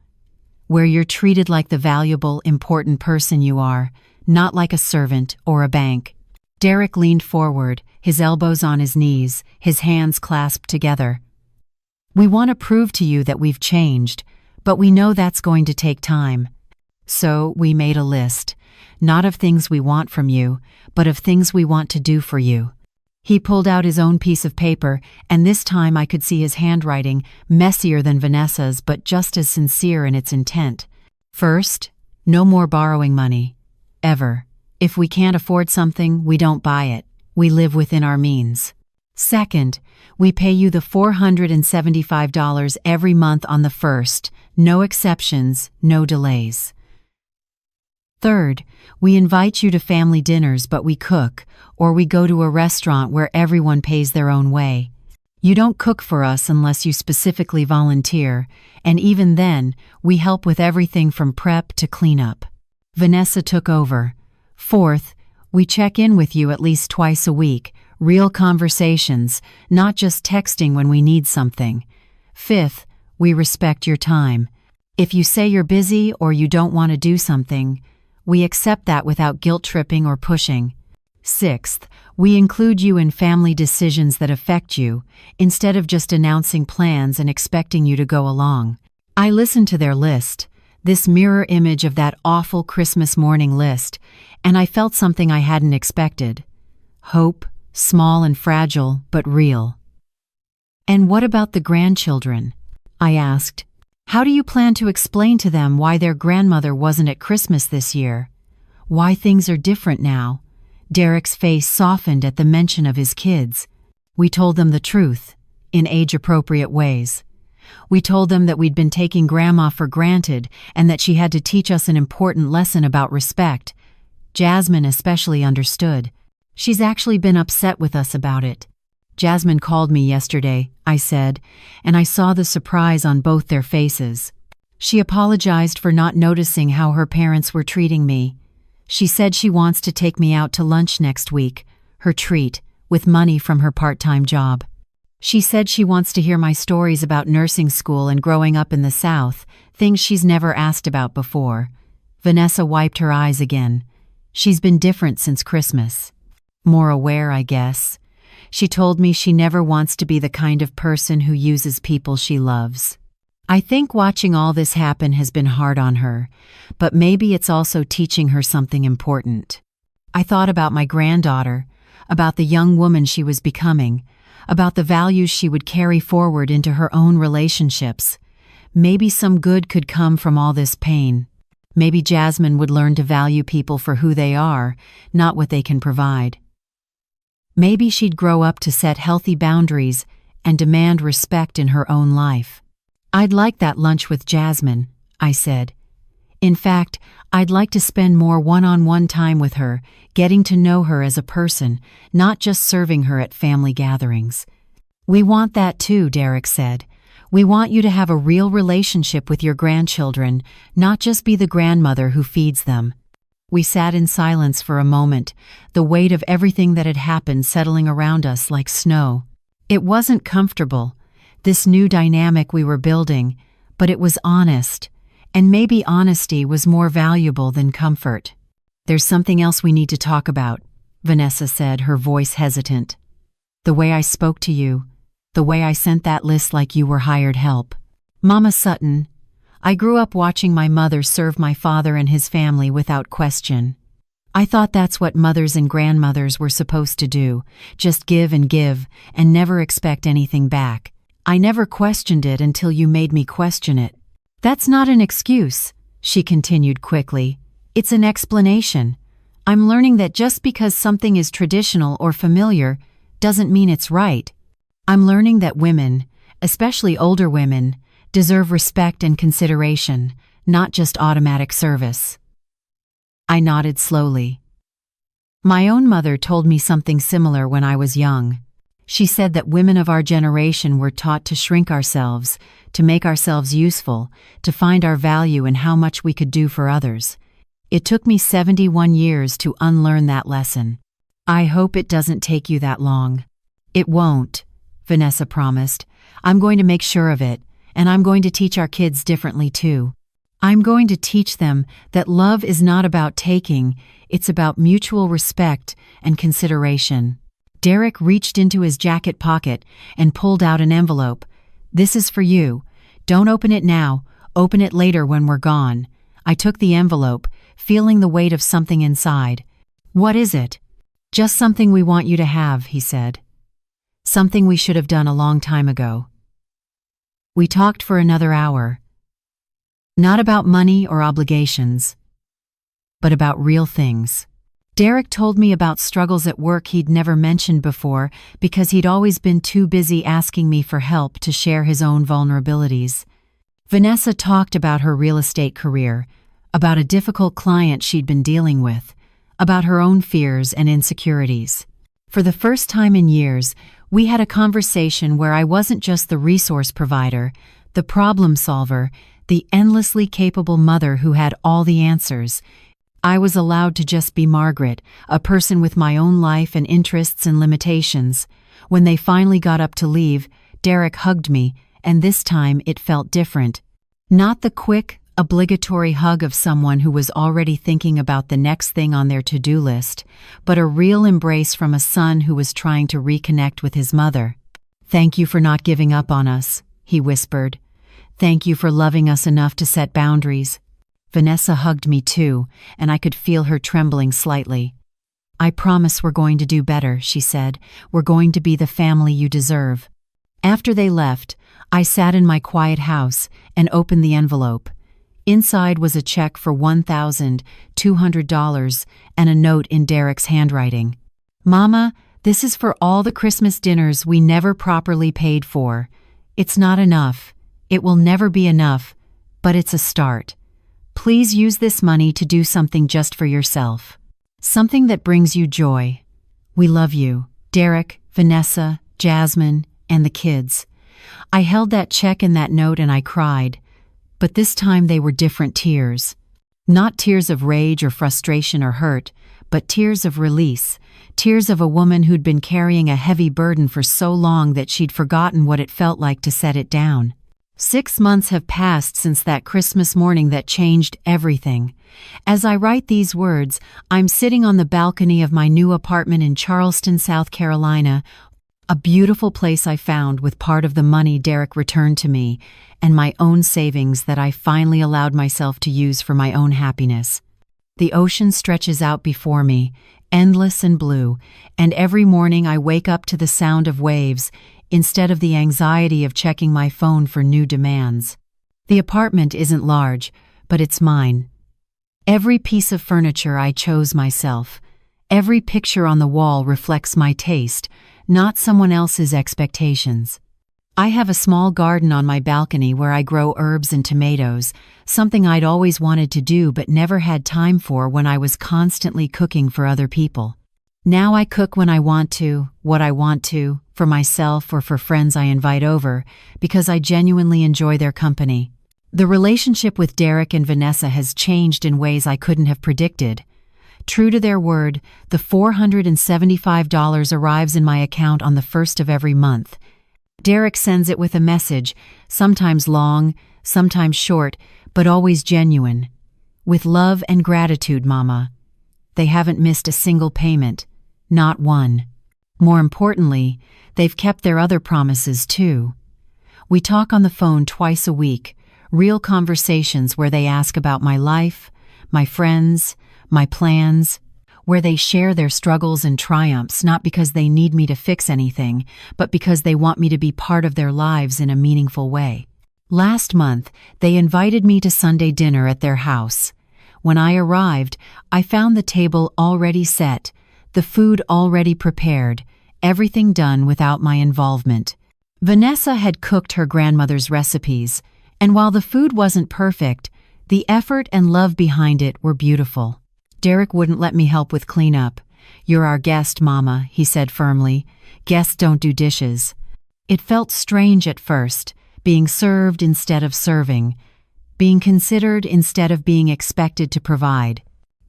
Where you're treated like the valuable, important person you are, not like a servant or a bank. Derek leaned forward, his elbows on his knees, his hands clasped together. We want to prove to you that we've changed, but we know that's going to take time. So we made a list, not of things we want from you, but of things we want to do for you. He pulled out his own piece of paper, and this time I could see his handwriting, messier than Vanessa's but just as sincere in its intent. First, no more borrowing money. Ever. If we can't afford something, we don't buy it. We live within our means. Second, we pay you the $475 every month on the first, no exceptions, no delays. Third, we invite you to family dinners but we cook, or we go to a restaurant where everyone pays their own way. You don't cook for us unless you specifically volunteer, and even then, we help with everything from prep to cleanup. Vanessa took over. Fourth, we check in with you at least twice a week, real conversations, not just texting when we need something. Fifth, we respect your time. If you say you're busy or you don't want to do something, we accept that without guilt-tripping or pushing. Sixth, we include you in family decisions that affect you, instead of just announcing plans and expecting you to go along. I listened to their list, this mirror image of that awful Christmas morning list, and I felt something I hadn't expected. Hope, small and fragile, but real. And what about the grandchildren? I asked. How do you plan to explain to them why their grandmother wasn't at Christmas this year? Why things are different now? Derek's face softened at the mention of his kids. We told them the truth, in age-appropriate ways. We told them that we'd been taking Grandma for granted and that she had to teach us an important lesson about respect. Jasmine especially understood. She's actually been upset with us about it. Jasmine called me yesterday, I said, and I saw the surprise on both their faces. She apologized for not noticing how her parents were treating me. She said she wants to take me out to lunch next week, her treat, with money from her part-time job. She said she wants to hear my stories about nursing school and growing up in the South, things she's never asked about before. Vanessa wiped her eyes again. She's been different since Christmas. More aware, I guess. She told me she never wants to be the kind of person who uses people she loves. I think watching all this happen has been hard on her, but maybe it's also teaching her something important. I thought about my granddaughter, about the young woman she was becoming, about the values she would carry forward into her own relationships. Maybe some good could come from all this pain. Maybe Jasmine would learn to value people for who they are, not what they can provide. Maybe she'd grow up to set healthy boundaries and demand respect in her own life. I'd like that lunch with Jasmine, I said. In fact, I'd like to spend more one-on-one time with her, getting to know her as a person, not just serving her at family gatherings. We want that too, Derek said. We want you to have a real relationship with your grandchildren, not just be the grandmother who feeds them." We sat in silence for a moment, the weight of everything that had happened settling around us like snow. It wasn't comfortable, this new dynamic we were building, but it was honest, and maybe honesty was more valuable than comfort. "There's something else we need to talk about," Vanessa said, her voice hesitant. "The way I spoke to you, the way I sent that list like you were hired help. Mama Sutton, I grew up watching my mother serve my father and his family without question. I thought that's what mothers and grandmothers were supposed to do, just give and never expect anything back. I never questioned it until you made me question it." "That's not an excuse," she continued quickly. "It's an explanation. I'm learning that just because something is traditional or familiar doesn't mean it's right. I'm learning that women, especially older women, deserve respect and consideration, not just automatic service." I nodded slowly. My own mother told me something similar when I was young. She said that women of our generation were taught to shrink ourselves, to make ourselves useful, to find our value in how much we could do for others. It took me 71 years to unlearn that lesson. "I hope it doesn't take you that long." "It won't," Vanessa promised. "I'm going to make sure of it, and I'm going to teach our kids differently too. I'm going to teach them that love is not about taking, it's about mutual respect and consideration." Derek reached into his jacket pocket and pulled out an envelope. "This is for you. Don't open it now, open it later when we're gone." I took the envelope, feeling the weight of something inside. "What is it?" "Just something we want you to have," he said. "Something we should have done a long time ago." We talked for another hour. Not about money or obligations, but about real things. Derek told me about struggles at work he'd never mentioned before because he'd always been too busy asking me for help to share his own vulnerabilities. Vanessa talked about her real estate career, about a difficult client she'd been dealing with, about her own fears and insecurities. For the first time in years, we had a conversation where I wasn't just the resource provider, the problem solver, the endlessly capable mother who had all the answers. I was allowed to just be Margaret, a person with my own life and interests and limitations. When they finally got up to leave, Derek hugged me, and this time it felt different. Not the quick, obligatory hug of someone who was already thinking about the next thing on their to-do list, but a real embrace from a son who was trying to reconnect with his mother. "Thank you for not giving up on us," he whispered. "Thank you for loving us enough to set boundaries." Vanessa hugged me too, and I could feel her trembling slightly. "I promise we're going to do better," she said. "We're going to be the family you deserve." After they left, I sat in my quiet house and opened the envelope. Inside was a check for $1,200 and a note in Derek's handwriting. "Mama, this is for all the Christmas dinners we never properly paid for. It's not enough. It will never be enough, but it's a start. Please use this money to do something just for yourself. Something that brings you joy. We love you, Derek, Vanessa, Jasmine, and the kids." I held that check and that note and I cried, but this time they were different tears. Not tears of rage or frustration or hurt, but tears of release, tears of a woman who'd been carrying a heavy burden for so long that she'd forgotten what it felt like to set it down. 6 months have passed since that Christmas morning that changed everything. As I write these words, I'm sitting on the balcony of my new apartment in Charleston, South Carolina, a beautiful place I found with part of the money Derek returned to me and my own savings that I finally allowed myself to use for my own happiness. The ocean stretches out before me, endless and blue, and every morning I wake up to the sound of waves instead of the anxiety of checking my phone for new demands. The apartment isn't large, but it's mine. Every piece of furniture I chose myself. Every picture on the wall reflects my taste, not someone else's expectations. I have a small garden on my balcony where I grow herbs and tomatoes, something I'd always wanted to do but never had time for when I was constantly cooking for other people. Now I cook when I want to, what I want to, for myself or for friends I invite over, because I genuinely enjoy their company. The relationship with Derek and Vanessa has changed in ways I couldn't have predicted. True to their word, the $475 arrives in my account on the first of every month. Derek sends it with a message, sometimes long, sometimes short, but always genuine. With love and gratitude, Mama. They haven't missed a single payment. Not one. More importantly, they've kept their other promises too. We talk on the phone twice a week, real conversations where they ask about my life, my friends, my plans, where they share their struggles and triumphs not because they need me to fix anything, but because they want me to be part of their lives in a meaningful way. Last month, they invited me to Sunday dinner at their house. When I arrived, I found the table already set, the food already prepared, everything done without my involvement. Vanessa had cooked her grandmother's recipes, and while the food wasn't perfect, the effort and love behind it were beautiful. Derek wouldn't let me help with cleanup. "You're our guest, Mama," he said firmly. "Guests don't do dishes." It felt strange at first, being served instead of serving, being considered instead of being expected to provide.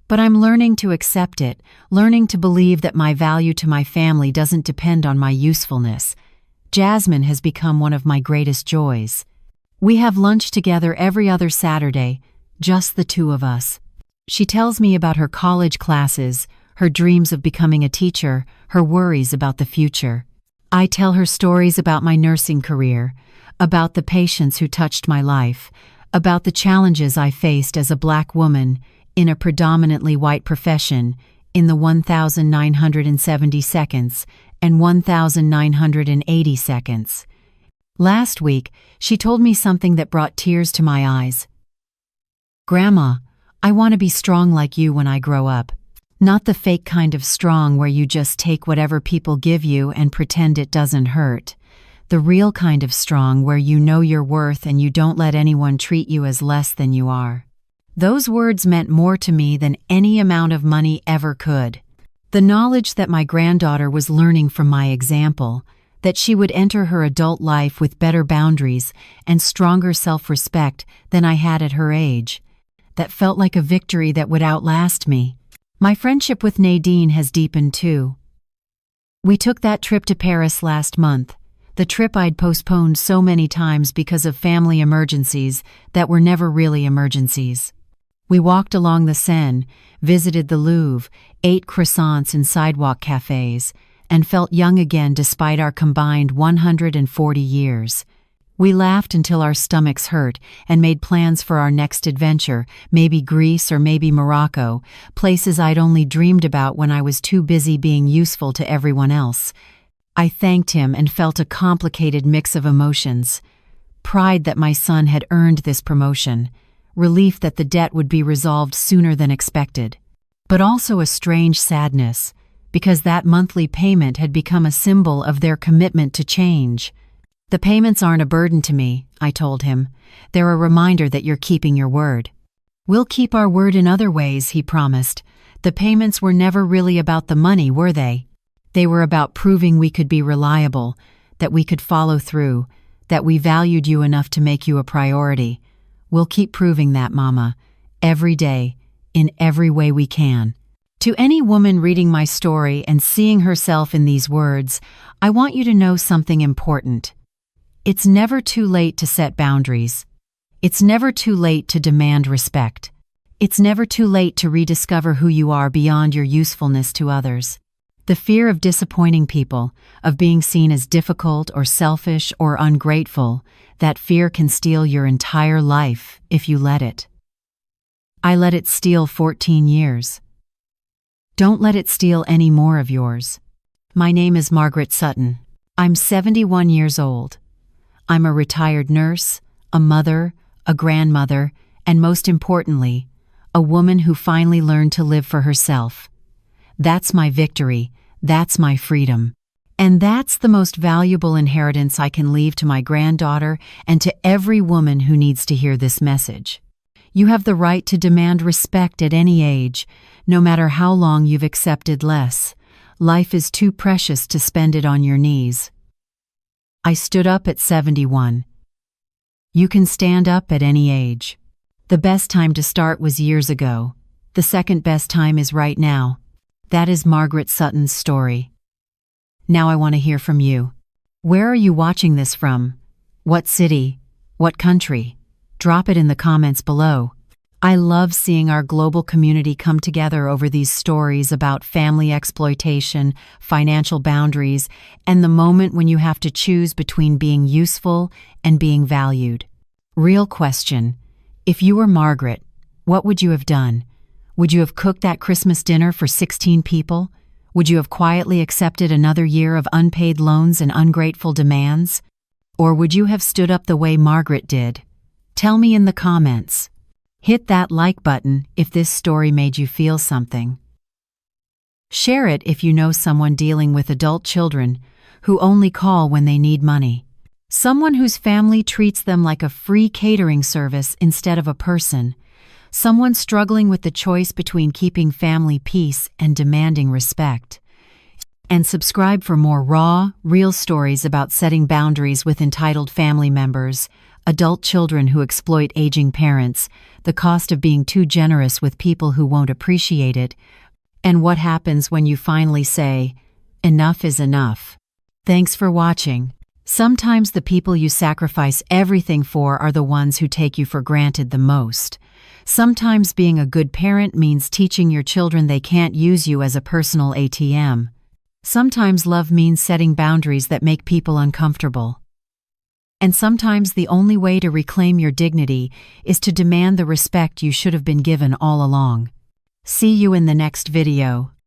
But I'm learning to accept it, learning to believe that my value to my family doesn't depend on my usefulness. Jasmine has become one of my greatest joys. We have lunch together every other Saturday, just the two of us. She tells me about her college classes, her dreams of becoming a teacher, her worries about the future. I tell her stories about my nursing career, about the patients who touched my life, about the challenges I faced as a Black woman in a predominantly white profession in the 1,970 seconds and 1,980 seconds. Last week, she told me something that brought tears to my eyes. "Grandma, I want to be strong like you when I grow up. Not the fake kind of strong where you just take whatever people give you and pretend it doesn't hurt. The real kind of strong where you know your worth and you don't let anyone treat you as less than you are." Those words meant more to me than any amount of money ever could. The knowledge that my granddaughter was learning from my example, that she would enter her adult life with better boundaries and stronger self-respect than I had at her age, that felt like a victory that would outlast me. My friendship with Nadine has deepened too. We took that trip to Paris last month, the trip I'd postponed so many times because of family emergencies that were never really emergencies. We walked along the Seine, visited the Louvre, ate croissants in sidewalk cafes, and felt young again despite our combined 140 years. We laughed until our stomachs hurt and made plans for our next adventure, maybe Greece or maybe Morocco, places I'd only dreamed about when I was too busy being useful to everyone else. I thanked him and felt a complicated mix of emotions. Pride that my son had earned this promotion, relief that the debt would be resolved sooner than expected, but also a strange sadness, because that monthly payment had become a symbol of their commitment to change. "The payments aren't a burden to me," I told him. "They're a reminder that you're keeping your word." "We'll keep our word in other ways," he promised. "The payments were never really about the money, were they? They were about proving we could be reliable, that we could follow through, that we valued you enough to make you a priority. We'll keep proving that, Mama, every day, in every way we can." To any woman reading my story and seeing herself in these words, I want you to know something important. It's never too late to set boundaries. It's never too late to demand respect. It's never too late to rediscover who you are beyond your usefulness to others. The fear of disappointing people, of being seen as difficult or selfish or ungrateful, that fear can steal your entire life if you let it. I let it steal 14 years. Don't let it steal any more of yours. My name is Margaret Sutton. I'm 71 years old. I'm a retired nurse, a mother, a grandmother, and most importantly, a woman who finally learned to live for herself. That's my victory. That's my freedom. And that's the most valuable inheritance I can leave to my granddaughter and to every woman who needs to hear this message. You have the right to demand respect at any age, no matter how long you've accepted less. Life is too precious to spend it on your knees. I stood up at 71. You can stand up at any age. The best time to start was years ago. The second best time is right now. That is Margaret Sutton's story. Now I want to hear from you. Where are you watching this from? What city? What country? Drop it in the comments below. I love seeing our global community come together over these stories about family exploitation, financial boundaries, and the moment when you have to choose between being useful and being valued. Real question. If you were Margaret, what would you have done? Would you have cooked that Christmas dinner for 16 people? Would you have quietly accepted another year of unpaid loans and ungrateful demands? Or would you have stood up the way Margaret did? Tell me in the comments. Hit that like button if this story made you feel something. Share it if you know someone dealing with adult children who only call when they need money. Someone whose family treats them like a free catering service instead of a person. Someone struggling with the choice between keeping family peace and demanding respect. And subscribe for more raw, real stories about setting boundaries with entitled family members, adult children who exploit aging parents, the cost of being too generous with people who won't appreciate it, and what happens when you finally say, "Enough is enough." Thanks for watching. Sometimes the people you sacrifice everything for are the ones who take you for granted the most. Sometimes being a good parent means teaching your children they can't use you as a personal ATM. Sometimes love means setting boundaries that make people uncomfortable. And sometimes the only way to reclaim your dignity is to demand the respect you should have been given all along. See you in the next video.